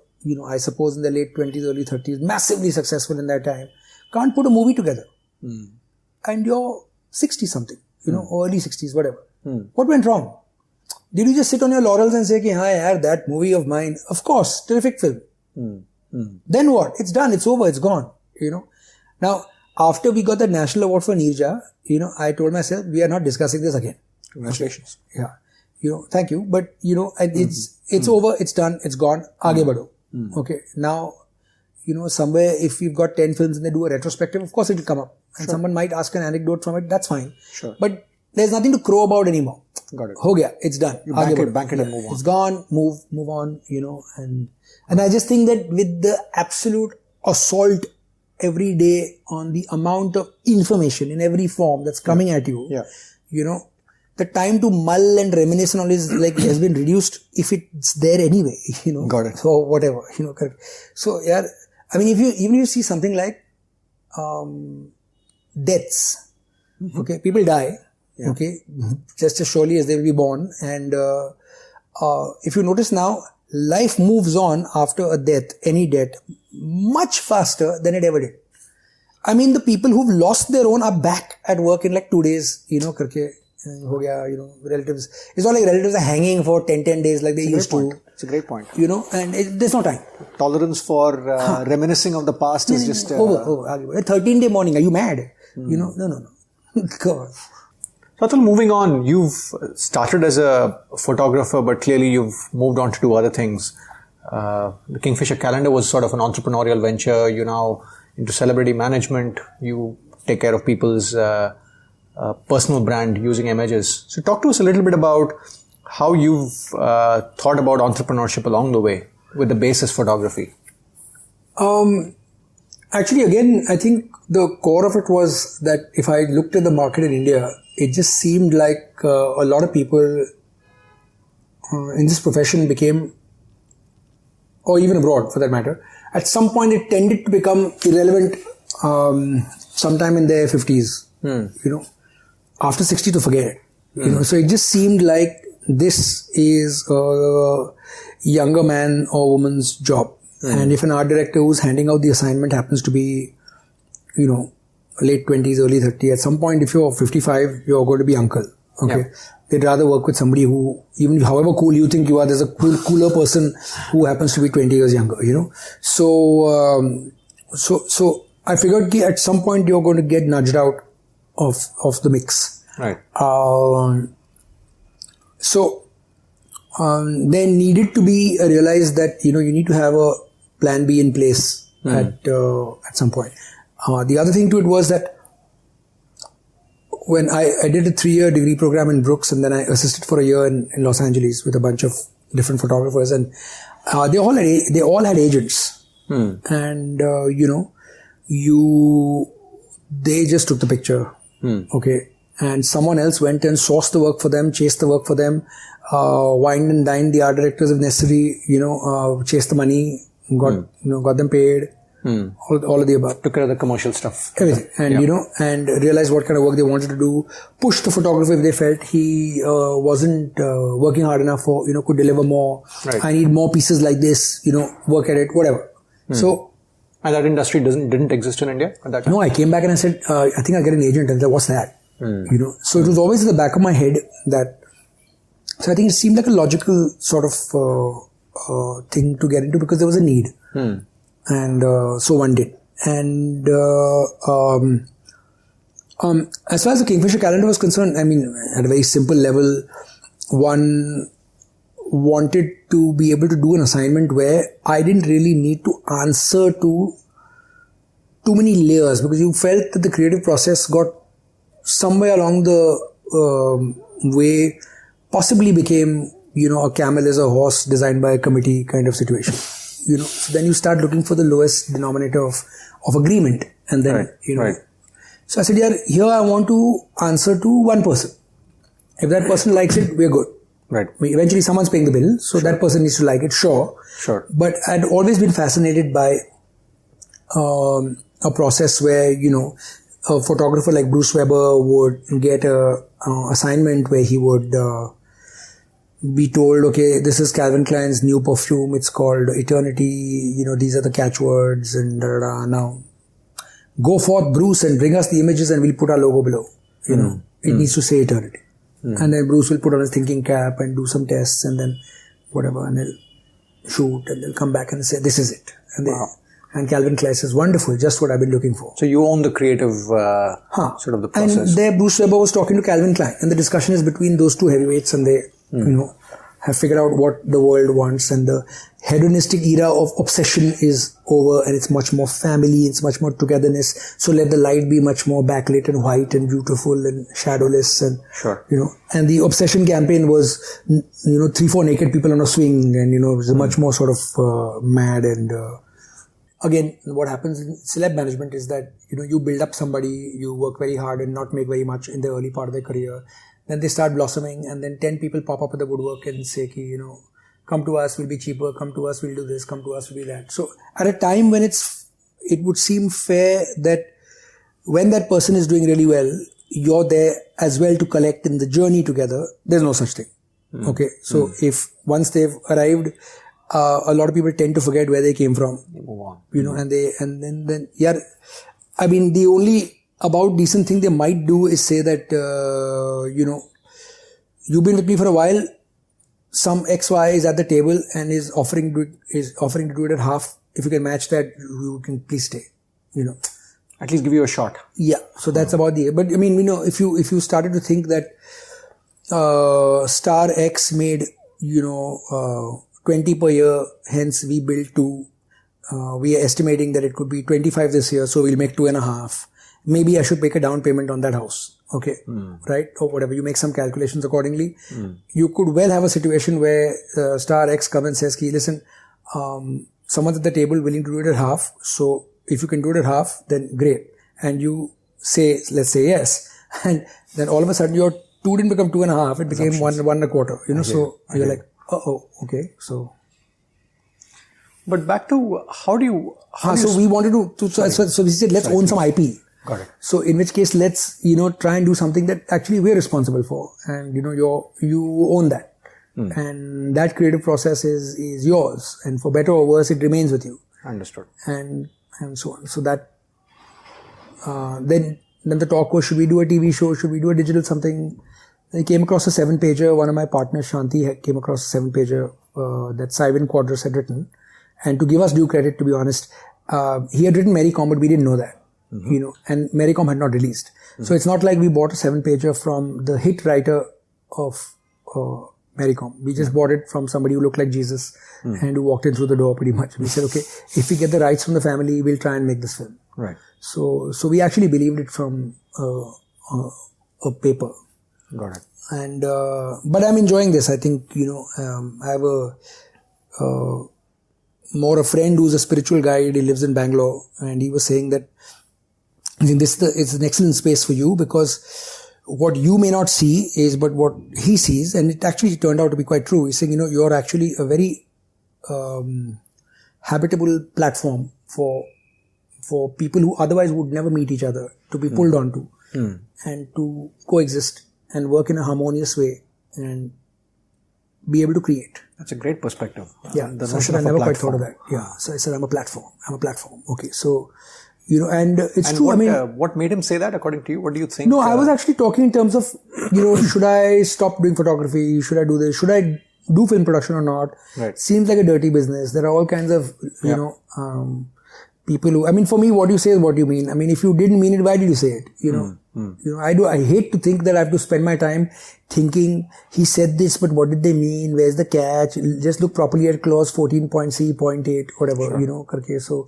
I suppose in their late 20s, early 30s, massively successful in that time. Can't put a movie together, and you're 60 something, or early 60s, whatever. What went wrong? Did you just sit on your laurels and say, that movie of mine, of course, terrific film. Then what? It's done. It's over. It's gone. Now, after we got the national award for Neerja, I told myself, we are not discussing this again. Congratulations. Okay. Yeah. Thank you. But, and it's over. It's done. It's gone. Aage badho. Okay. Now, somewhere if we've got 10 films and they do a retrospective, of course it will come up. And someone might ask an anecdote from it. That's fine. Sure. But there's nothing to crow about anymore. Got it. Ho gaya. It's done. You bank it and move on. It's gone. Move on, and I just think that with the absolute assault every day on the amount of information in every form that's coming at you, the time to mull and reminisce and all is has been reduced if it's there anyway, Got it. So whatever, correct. So I mean, even if you see something like deaths, okay, people die, okay, just as surely as they will be born, and if you notice now, life moves on after a death, any death, much faster than it ever did. I mean, the people who've lost their own are back at work in 2 days, karke, ho gaya, relatives. It's not like relatives are hanging for 10 days like they used to. It's a great point. And there's no time. Tolerance for reminiscing of the past is just... Over. A 13-day morning, are you mad? No. Go on. So Atul, moving on, you've started as a photographer, but clearly you've moved on to do other things. The Kingfisher Calendar was sort of an entrepreneurial venture. You're now into celebrity management. You take care of people's personal brand using images. So talk to us a little bit about how you've thought about entrepreneurship along the way with the basis photography. Actually, again, I think the core of it was that if I looked at the market in India, it just seemed like a lot of people in this profession became, or even abroad for that matter, at some point it tended to become irrelevant sometime in their 50s. After 60 to forget it. So it just seemed like this is a younger man or woman's job. And if an art director who's handing out the assignment happens to be, late 20s, early 30s, at some point if you're 55, you're going to be uncle. Okay. Yeah. They'd rather work with somebody who, even however cool you think you are, there's a cooler person who happens to be 20 years younger, So I figured at some point you're going to get nudged out of the mix. Right. There needed to be a realize that, you need to have a plan B in place at some point. The other thing to it was that when I did a 3-year degree program in Brooks, and then I assisted for a year in Los Angeles with a bunch of different photographers, and they all had agents. And, they just took the picture. Okay. And someone else went and sourced the work for them, chased the work for them, wined and dined the art directors if necessary, chased the money, got them paid, all of the above. Took care of the commercial stuff. Everything. And, and realized what kind of work they wanted to do, pushed the photographer if they felt he wasn't working hard enough for, could deliver more. Right. I need more pieces like this, work at it, whatever. So, and that industry didn't exist in India at that time? No, I came back and I said, I think I'll get an agent. And I said, what's that? So it was always in the back of my head that, so I think it seemed like a logical sort of thing to get into because there was a need. And so one did. And as far as the Kingfisher Calendar was concerned, I mean, at a very simple level, one wanted to be able to do an assignment where I didn't really need to answer to too many layers, because you felt that the creative process got somewhere along the way possibly became, a camel is a horse designed by a committee kind of situation. So then you start looking for the lowest denominator of agreement. And then, Right. So I said, here I want to answer to one person. If that person likes it, we're good. Right. Eventually someone's paying the bill, so that person needs to like it, sure. But I'd always been fascinated by a process where, a photographer like Bruce Weber would get a assignment where he would be told, okay, this is Calvin Klein's new perfume, it's called Eternity, these are the catchwords, and now go forth, Bruce, and bring us the images and we'll put our logo below. It needs to say Eternity. And then Bruce will put on his thinking cap and do some tests and then whatever, and shoot, and they'll come back and say, this is it. And Calvin Klein says, wonderful, just what I've been looking for. So you own the creative sort of the process. And there Bruce Weber was talking to Calvin Klein, and the discussion is between those two heavyweights, and they, have figured out what the world wants, and the hedonistic era of obsession is over, and it's much more family, it's much more togetherness. So let the light be much more backlit and white and beautiful and shadowless, and and the obsession campaign was 3-4 naked people on a swing, and it was much more sort of mad. And again, what happens in celeb management is that you build up somebody, you work very hard and not make very much in the early part of their career. Then they start blossoming, and then 10 people pop up at the woodwork and say, come to us, we'll be cheaper, come to us, we'll do this, come to us, we'll do that. So at a time when it would seem fair that when that person is doing really well, you're there as well to collect in the journey together, there's no such thing. Okay. So if once they've arrived, a lot of people tend to forget where they came from, and then the only about decent thing they might do is say that, you've been with me for a while, some XY is at the table and is offering to do it at half. If you can match that, you can please stay, At least give you a shot. Yeah. So that's about but if you started to think that, Star X made, 20 per year, hence we built 2, we are estimating that it could be 25 this year, so we'll make 2.5. Maybe I should make a down payment on that house. Okay. Right? Or whatever. You make some calculations accordingly. You could well have a situation where Star X comes and says, listen, someone's at the table willing to do it at half. So if you can do it at half, then great. And you say, let's say yes. And then all of a sudden your 2 didn't become 2.5. It became 1.25. So you're like, okay. So. But back to so we wanted to so we said, let's own some IP. Got it. So in which case, let's, try and do something that actually we're responsible for. And, you own that. And that creative process is yours. And for better or worse, it remains with you. Understood. And so on. So that, then the talk was, should we do a TV show? Should we do a digital something? I came across a 7-pager. One of my partners, Shanti, came across a 7-pager that Simon Quadras had written. And to give us due credit, to be honest, he had written Mary Com, but we didn't know that. And Mary Com had not released. So it's not like we bought a 7-pager from the hit writer of Mary Com. We just bought it from somebody who looked like Jesus and who walked in through the door pretty much. We said, okay, if we get the rights from the family, we'll try and make this film. Right. So we actually believed it from a paper. Got it. And but I'm enjoying this. I think I have a friend who's a spiritual guide. He lives in Bangalore, and he was saying that I think it's an excellent space for you, because what you may not see is but what he sees, and it actually turned out to be quite true. He's saying, you're actually a very habitable platform for people who otherwise would never meet each other to be pulled onto and to coexist and work in a harmonious way and be able to create. That's a great perspective. Yeah. So I said, I never quite thought of that. Yeah. So I said, I'm a platform. Okay. So, and it's true. What made him say that, according to you? What do you think? No, I was actually talking in terms of, should I stop doing photography? Should I do this? Should I do film production or not? Right. Seems like a dirty business. There are all kinds of, people who, for me, what you say is what you mean. If you didn't mean it, why did you say it? I hate to think that I have to spend my time thinking, he said this, but what did they mean? Where's the catch? Just look properly at clause 14.c, 0.8, whatever, karke. So,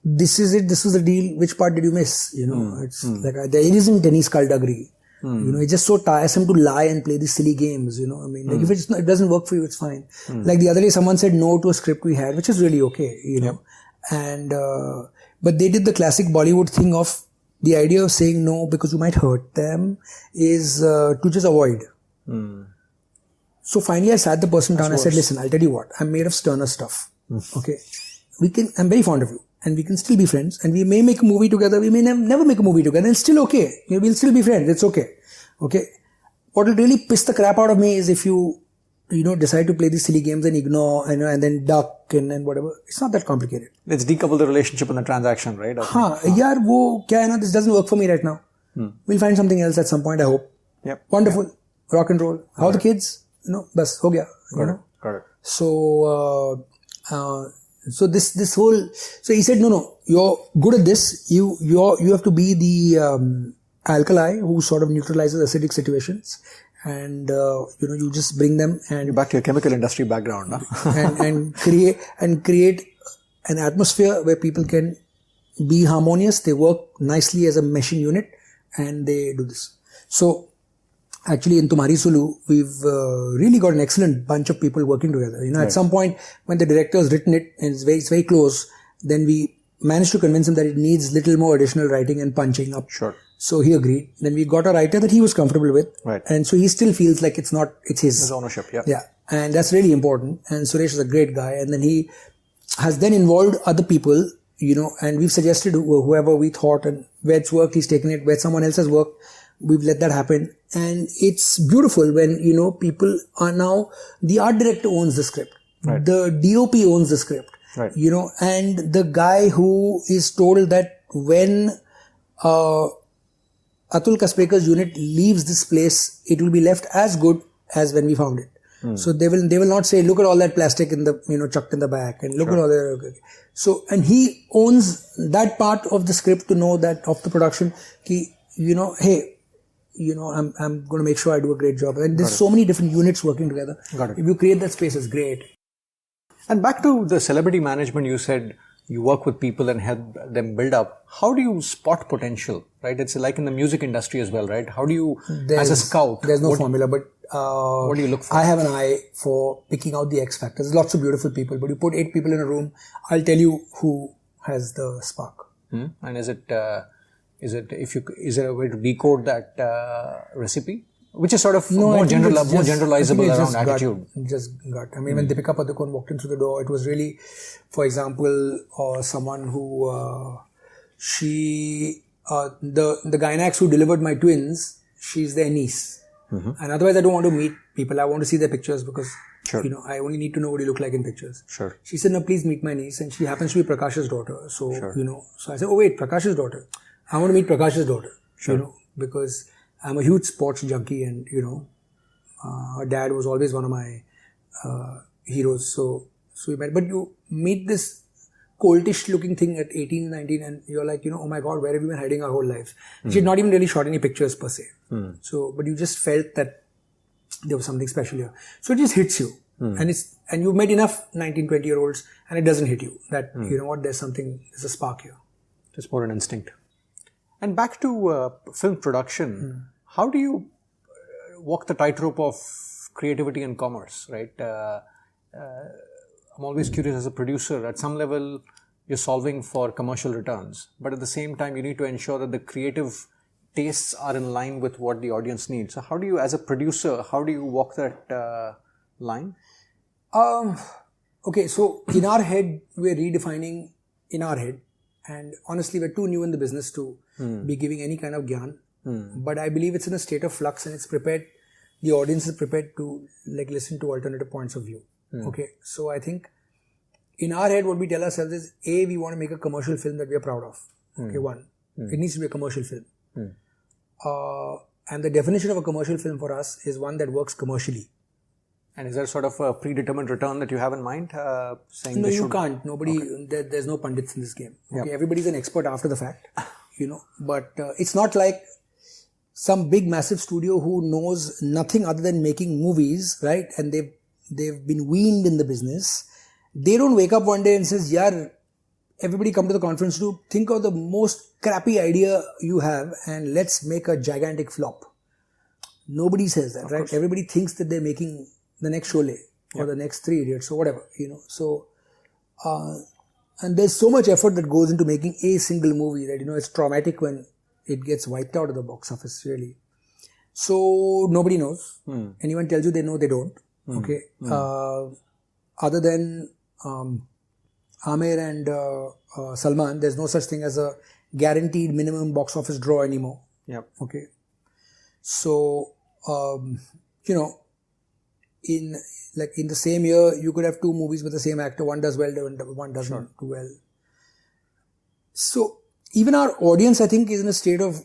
this is it, this was the deal, which part did you miss? It's like, there isn't any skullduggery. It's just so tiresome to lie and play these silly games, if it doesn't work for you, it's fine. Like the other day, someone said no to a script we had, which is really okay, and, but they did the classic Bollywood thing of the idea of saying no because you might hurt them is to just avoid. So finally I sat the person down and I said, listen, I'll tell you what, I'm made of sterner stuff. Okay. I'm very fond of you and we can still be friends and we may make a movie together. We may never make a movie together and it's still okay. We'll still be friends. It's okay. Okay. What will really piss the crap out of me is if you decide to play these silly games and ignore, and then duck and whatever. It's not that complicated. Let's decouple the relationship and the transaction, right? This doesn't work for me right now. We'll find something else at some point, I hope. Yep. Wonderful. Rock and roll. How are the kids? bas ho gaya. Got it. So, so this whole, so he said, no, you're good at this. You have to be the alkali who sort of neutralizes acidic situations, and you just bring them and You're back to your chemical industry background, huh? and create an atmosphere where people can be harmonious. They work nicely as a meshing unit, and they do this. So. Actually, in Tumhari Sulu, we've really got an excellent bunch of people working together. At some point, when the director has written it and it's very close, then we managed to convince him that it needs little more additional writing and punching up. Sure. So he agreed. Then we got a writer that he was comfortable with. Right. And so he still feels like it's his. His ownership, yeah. Yeah. And that's really important. And Suresh is a great guy. And then he has then involved other people, and we've suggested whoever we thought, and where it's worked, he's taken it. Where someone else has worked, we've let that happen. And it's beautiful when, people are now, the art director owns the script. Right. The DOP owns the script. Right. And the guy who is told that when Atul Kasbekar's unit leaves this place, it will be left as good as when we found it. So they will not say, look at all that plastic in the, chucked in the back, and look at all that. So, and he owns that part of the script to know that of the production, hey, I'm going to make sure I do a great job. And there's so many different units working together. Got it. If you create that space, it's great. And back to the celebrity management, you said you work with people and help them build up. How do you spot potential, right? It's like in the music industry as well, right? How do you, as a scout? There's no formula, but what do you look for? I have an eye for picking out the X factors. There's lots of beautiful people, but you put 8 people in a room, I'll tell you who has the spark. And is there a way to decode that recipe, which is sort of more generalizable around attitude? Just gut. I mean, when Deepika Padukone walked in through the door, it was really, for example, someone who the gynacs who delivered my twins, she's their niece, and otherwise I don't want to meet people. I want to see their pictures because I only need to know what you look like in pictures. Sure. She said, no, please meet my niece, and she happens to be Prakash's daughter. So so I said, oh wait, Prakash's daughter. I want to meet Prakash's daughter, because I'm a huge sports junkie, and, her dad was always one of my heroes. So we met. But you meet this coltish looking thing at 18, 19, and you're like, oh my God, where have you been hiding our whole life? She had not even really shot any pictures per se. So, but you just felt that there was something special here. So it just hits you. And you've met enough 19, 20-year-olds, and it doesn't hit you that, there's a spark here. Just more an instinct. And back to film production, how do you walk the tightrope of creativity and commerce, right? I'm always curious as a producer, at some level, you're solving for commercial returns, but at the same time, you need to ensure that the creative tastes are in line with what the audience needs. So how do you, as a producer, walk that line? Okay, so in our head, we're redefining in our head. And honestly, we're too new in the business to be giving any kind of gyan. But I believe it's in a state of flux, and it's prepared. The audience is prepared to listen to alternative points of view. Okay, so I think in our head, what we tell ourselves is, A, we want to make a commercial film that we are proud of. Okay, one, it needs to be a commercial film. And the definition of a commercial film for us is one that works commercially. And is there sort of a predetermined return that you have in mind? Saying no, you can't. Nobody, there's no pundits in this game. Okay, everybody's an expert after the fact, but it's not like some big massive studio who knows nothing other than making movies, right? And they've been weaned in the business. They don't wake up one day and says, "Yaar, everybody come to the conference room. Think of the most crappy idea you have, and let's make a gigantic flop." Nobody says that, right? Everybody thinks that they're making the next Sholay or the next Three Idiots or whatever, So, and there's so much effort that goes into making a single movie that, it's traumatic when it gets wiped out of the box office, really. So, nobody knows. Anyone tells you they know, they don't. Okay. Other than Aamir and Salman, there's no such thing as a guaranteed minimum box office draw anymore. Yep. Okay. So, in the same year, you could have 2 movies with the same actor. One does well, one doesn't do well. So even our audience, I think, is in a state of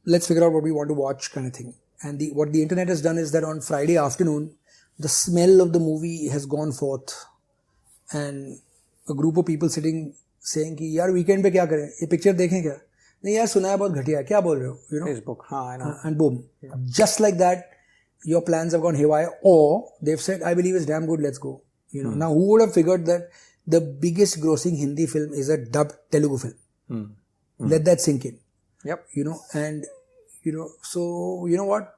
let's figure out what we want to watch kind of thing. And what the internet has done is that on Friday afternoon, the smell of the movie has gone forth, and a group of people sitting saying कि यार weekend पे क्या करें, ये picture देखें क्या? नहीं यार सुना है बहुत घटिया है, क्या बोल रहे हो? You know? Facebook, I know. And boom, just like that, your plans have gone haywire, or they've said, I believe it's damn good, let's go. You know, now who would have figured that the biggest grossing Hindi film is a dubbed Telugu film? Let that sink in. Yep. You know, and so you know what?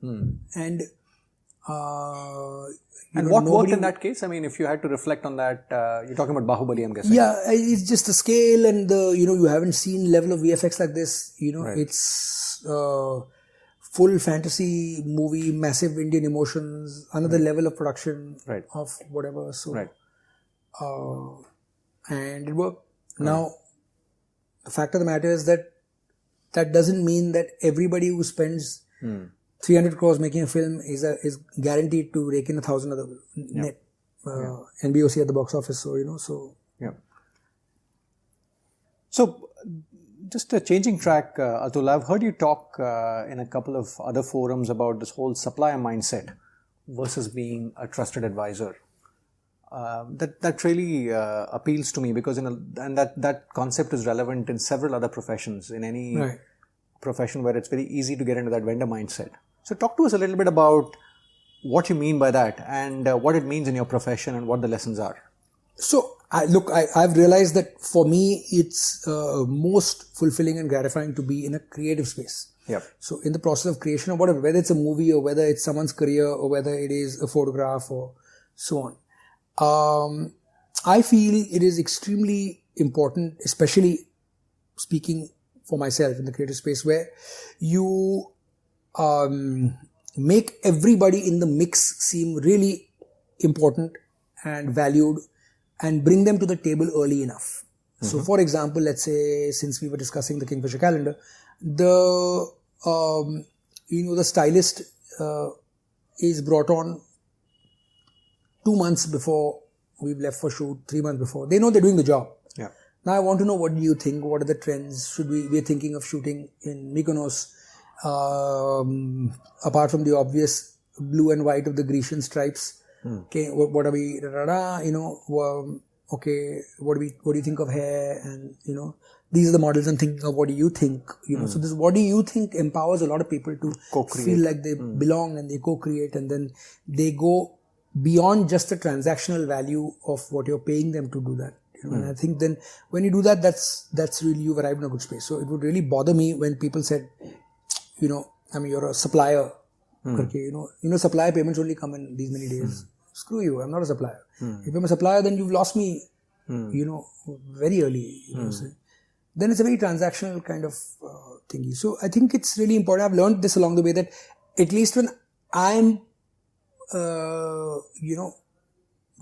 And what worked in that case? I mean, if you had to reflect on that, you're talking about Bahubali, I'm guessing. Yeah, it's just the scale and the, you haven't seen level of VFX like this. Right. It's full fantasy movie, massive Indian emotions, another level of production of whatever. So, and it worked. Now, the fact of the matter is that doesn't mean that everybody who spends 300 crores making a film is guaranteed to rake in 1,000 other net NBOC at the box office. So So, just a changing track, Atul. I've heard you talk in a couple of other forums about this whole supplier mindset versus being a trusted advisor. That really appeals to me because and that concept is relevant in several other professions. In any profession where it's very easy to get into that vendor mindset. So talk to us a little bit about what you mean by that and what it means in your profession and what the lessons are. So I've realized that for me it's most fulfilling and gratifying to be in a creative space. Yep. So in the process of creation of whatever, whether it's a movie or whether it's someone's career or whether it is a photograph or so on. I feel it is extremely important, especially speaking for myself in the creative space, where you make everybody in the mix seem really important and valued and bring them to the table early enough. So for example, let's say since we were discussing the Kingfisher Calendar, the stylist is brought on 2 months before we've left for shoot, 3 months before. They know they're doing the job. Yeah. Now I want to know, what do you think? What are the trends? Should we're thinking of shooting in Mykonos, apart from the obvious blue and white of the Grecian stripes. Okay, what are we? Okay, what do you think of hair? And these are the models I'm thinking of. What do you think? So this what do you think empowers a lot of people to feel like they belong and they co-create, and then they go beyond just the transactional value of what you're paying them to do that. And I think then when you do that, that's really, you've arrived in a good space. So it would really bother me when people said, you're a supplier. Supplier payments only come in these many days. Screw you, I'm not a supplier. If I'm a supplier, then you've lost me, very early. Then it's a very transactional kind of thingy. So I think it's really important. I've learned this along the way, that at least when I'm,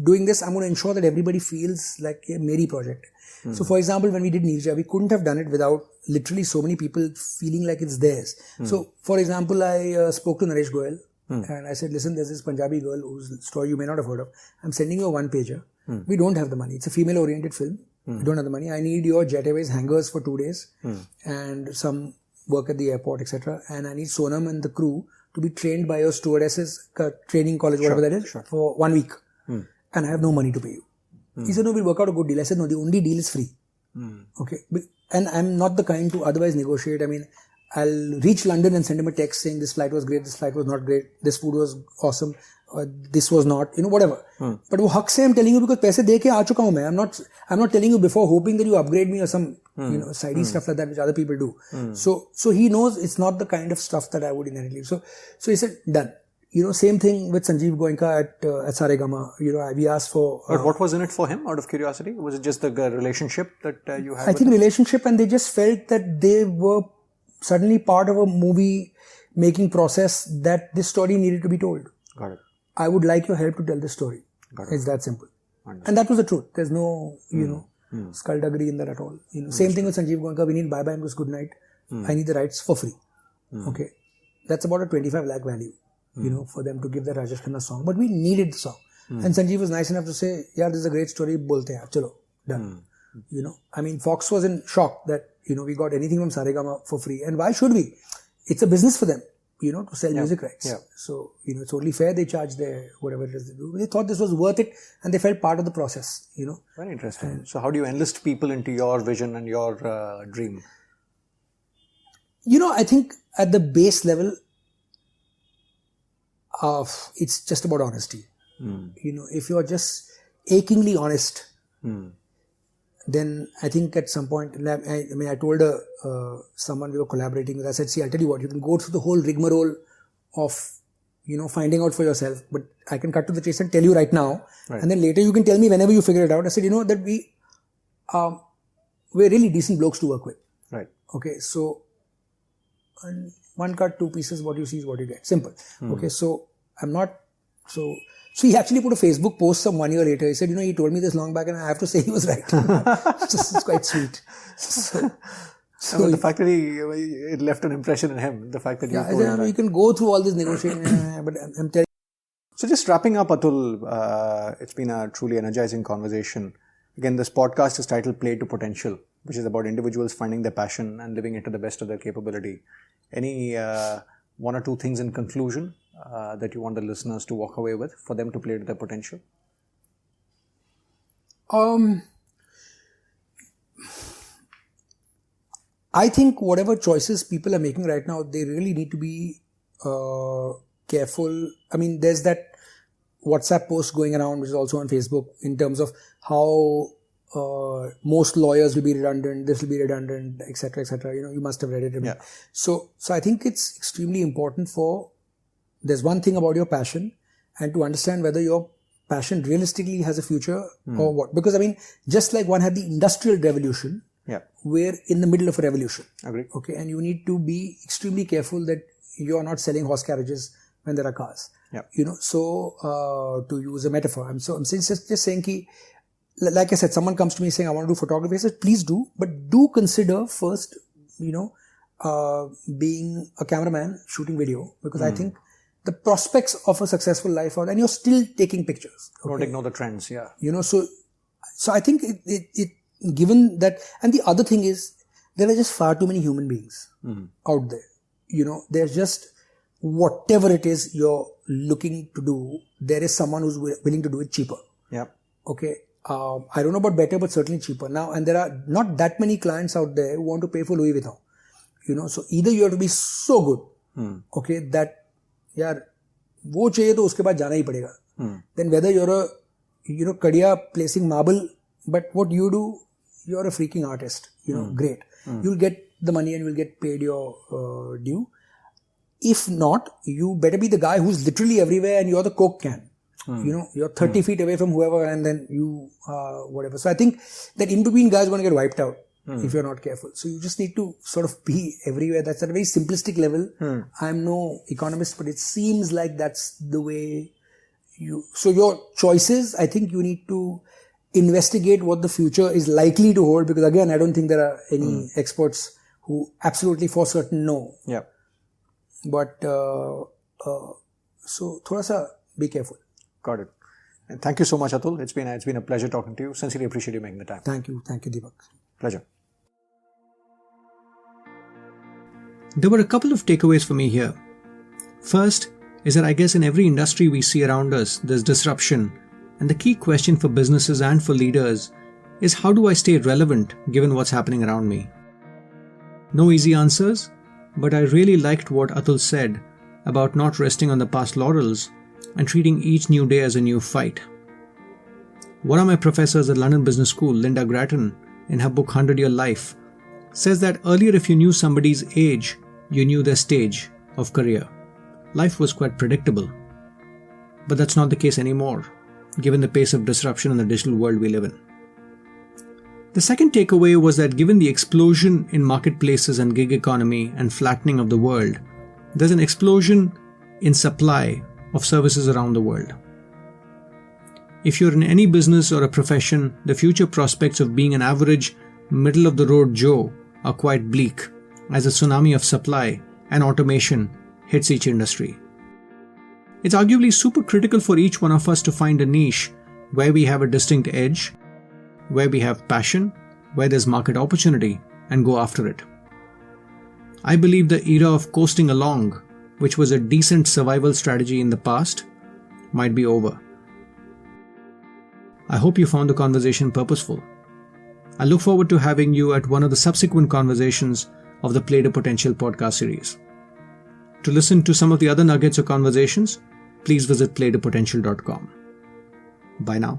doing this, I'm going to ensure that everybody feels like a Meri project. So for example, when we did Neerja, we couldn't have done it without literally so many people feeling like it's theirs. So for example, I spoke to Naresh Goyal and I said, listen, there's this Punjabi girl whose story you may not have heard of. I'm sending you a one-pager. We don't have the money. It's a female-oriented film. We don't have the money. I need your Jet Airways hangars for 2 days and some work at the airport, etc. And I need Sonam and the crew to be trained by your stewardesses, training college, whatever that is, for 1 week. And I have no money to pay you. He said, no, we'll work out a good deal. I said, no, the only deal is free. Okay. And I'm not the kind to otherwise negotiate. I mean, I'll reach London and send him a text saying this flight was great, this flight was not great, this food was awesome, this was not, whatever. But wo haq se I'm telling you because paise de ke aa chuka hu main. I'm not telling you before hoping that you upgrade me or some, sidey stuff like that which other people do. So he knows it's not the kind of stuff that I would inherently. So he said, done. Same thing with Sanjeev Goenka at Saregama. We asked for... But what was in it for him, out of curiosity? Was it just the relationship that you had? I think relationship, and they just felt that they were suddenly part of a movie making process, that this story needed to be told. Got it. I would like your help to tell this story. Got it. It's that simple. Understood. And that was the truth. There's no, skullduggery in that at all. Same thing with Sanjeev Goenka. We need Bye Bye and Good Night. I need the rights for free. Okay. That's about a 25 lakh value. For them to give the Rajesh Khanna song. But we needed the song. And Sanjeev was nice enough to say, yeah, this is a great story, bolte hain, chalo, done. I mean, Fox was in shock that, we got anything from Saregama for free. And why should we? It's a business for them. to sell music rights. Yeah. So, it's only fair they charge their whatever it is they do. They thought this was worth it and they felt part of the process, Very interesting. So how do you enlist people into your vision and your dream? I think at the base level, it's just about honesty. If you're just achingly honest, then I think at some point, I told someone we were collaborating with, I said, see, I'll tell you what, you can go through the whole rigmarole of, finding out for yourself, but I can cut to the chase and tell you right now. Right. And then later you can tell me whenever you figure it out. I said, that we're really decent blokes to work with. Right. Okay, so one cut, two pieces, what you see is what you get. Simple. Okay, so I'm not, so he actually put a Facebook post some 1 year later. He said, he told me this long back and I have to say he was right. It's quite sweet. So the fact that it left an impression in him, the fact that you told him you can go through all this negotiating, but I'm telling you. So just wrapping up, Atul, it's been a truly energizing conversation. Again, this podcast is titled Play to Potential, which is about individuals finding their passion and living it to the best of their capability. Any one or two things in conclusion that you want the listeners to walk away with for them to play to their potential? I think whatever choices people are making right now, they really need to be careful. I mean, there's that WhatsApp post going around, which is also on Facebook, in terms of how most lawyers will be redundant, this will be redundant, etc., etc. You must have read it. Yeah. So I think it's extremely important there's one thing about your passion and to understand whether your passion realistically has a future or what. Because, just like one had the Industrial Revolution, we're in the middle of a revolution. Agree. Okay, and you need to be extremely careful that you are not selling horse carriages when there are cars. Yeah. So to use a metaphor, I'm just saying like I said, someone comes to me saying, I want to do photography. I said, please do, but do consider first, being a cameraman shooting video, because I think the prospects of a successful life are, and you're still taking pictures. Okay? Don't ignore the trends. Yeah. So I think it given that, and the other thing is, there are just far too many human beings out there. There's just whatever it is you're looking to do, there is someone who's willing to do it cheaper. Yeah. Okay. I don't know about better, but certainly cheaper. Now, and there are not that many clients out there who want to pay for Louis Vuitton. So either you have to be so good, okay, that, वो चाहिए तो उसके बाद जाना ही पड़ेगा. Then whether you're a, Kadia placing marble, but what you do, you're a freaking artist, great. You'll get the money and you'll get paid your due. If not, you better be the guy who's literally everywhere and you're the Coke can. You're 30 feet away from whoever and then you, whatever. So I think that in-between guy is going to get wiped out if you're not careful. So you just need to sort of be everywhere. That's at a very simplistic level. I'm no economist, but it seems like that's the way so your choices, I think you need to investigate what the future is likely to hold, because again, I don't think there are any experts who absolutely for certain know. Yeah. But, so thoda sa be careful. Got it. And thank you so much, Atul. It's been a pleasure talking to you. Sincerely appreciate you making the time. Thank you, Deepak. Pleasure. There were a couple of takeaways for me here. First is that I guess in every industry we see around us, there's disruption. And the key question for businesses and for leaders is, how do I stay relevant given what's happening around me? No easy answers, but I really liked what Atul said about not resting on the past laurels and treating each new day as a new fight. One of my professors at London Business School, Linda Grattan, in her book 100-Year Life, says that earlier if you knew somebody's age, you knew their stage of career. Life was quite predictable. But that's not the case anymore, given the pace of disruption in the digital world we live in. The second takeaway was that given the explosion in marketplaces and gig economy and flattening of the world, there's an explosion in supply of services around the world. If you're in any business or a profession, the future prospects of being an average, middle-of-the-road Joe are quite bleak as a tsunami of supply and automation hits each industry. It's arguably super critical for each one of us to find a niche where we have a distinct edge, where we have passion, where there's market opportunity, and go after it. I believe the era of coasting along which was a decent survival strategy in the past, might be over. I hope you found the conversation purposeful. I look forward to having you at one of the subsequent conversations of the Play to Potential podcast series. To listen to some of the other nuggets or conversations, please visit playtopotential.com. Bye now.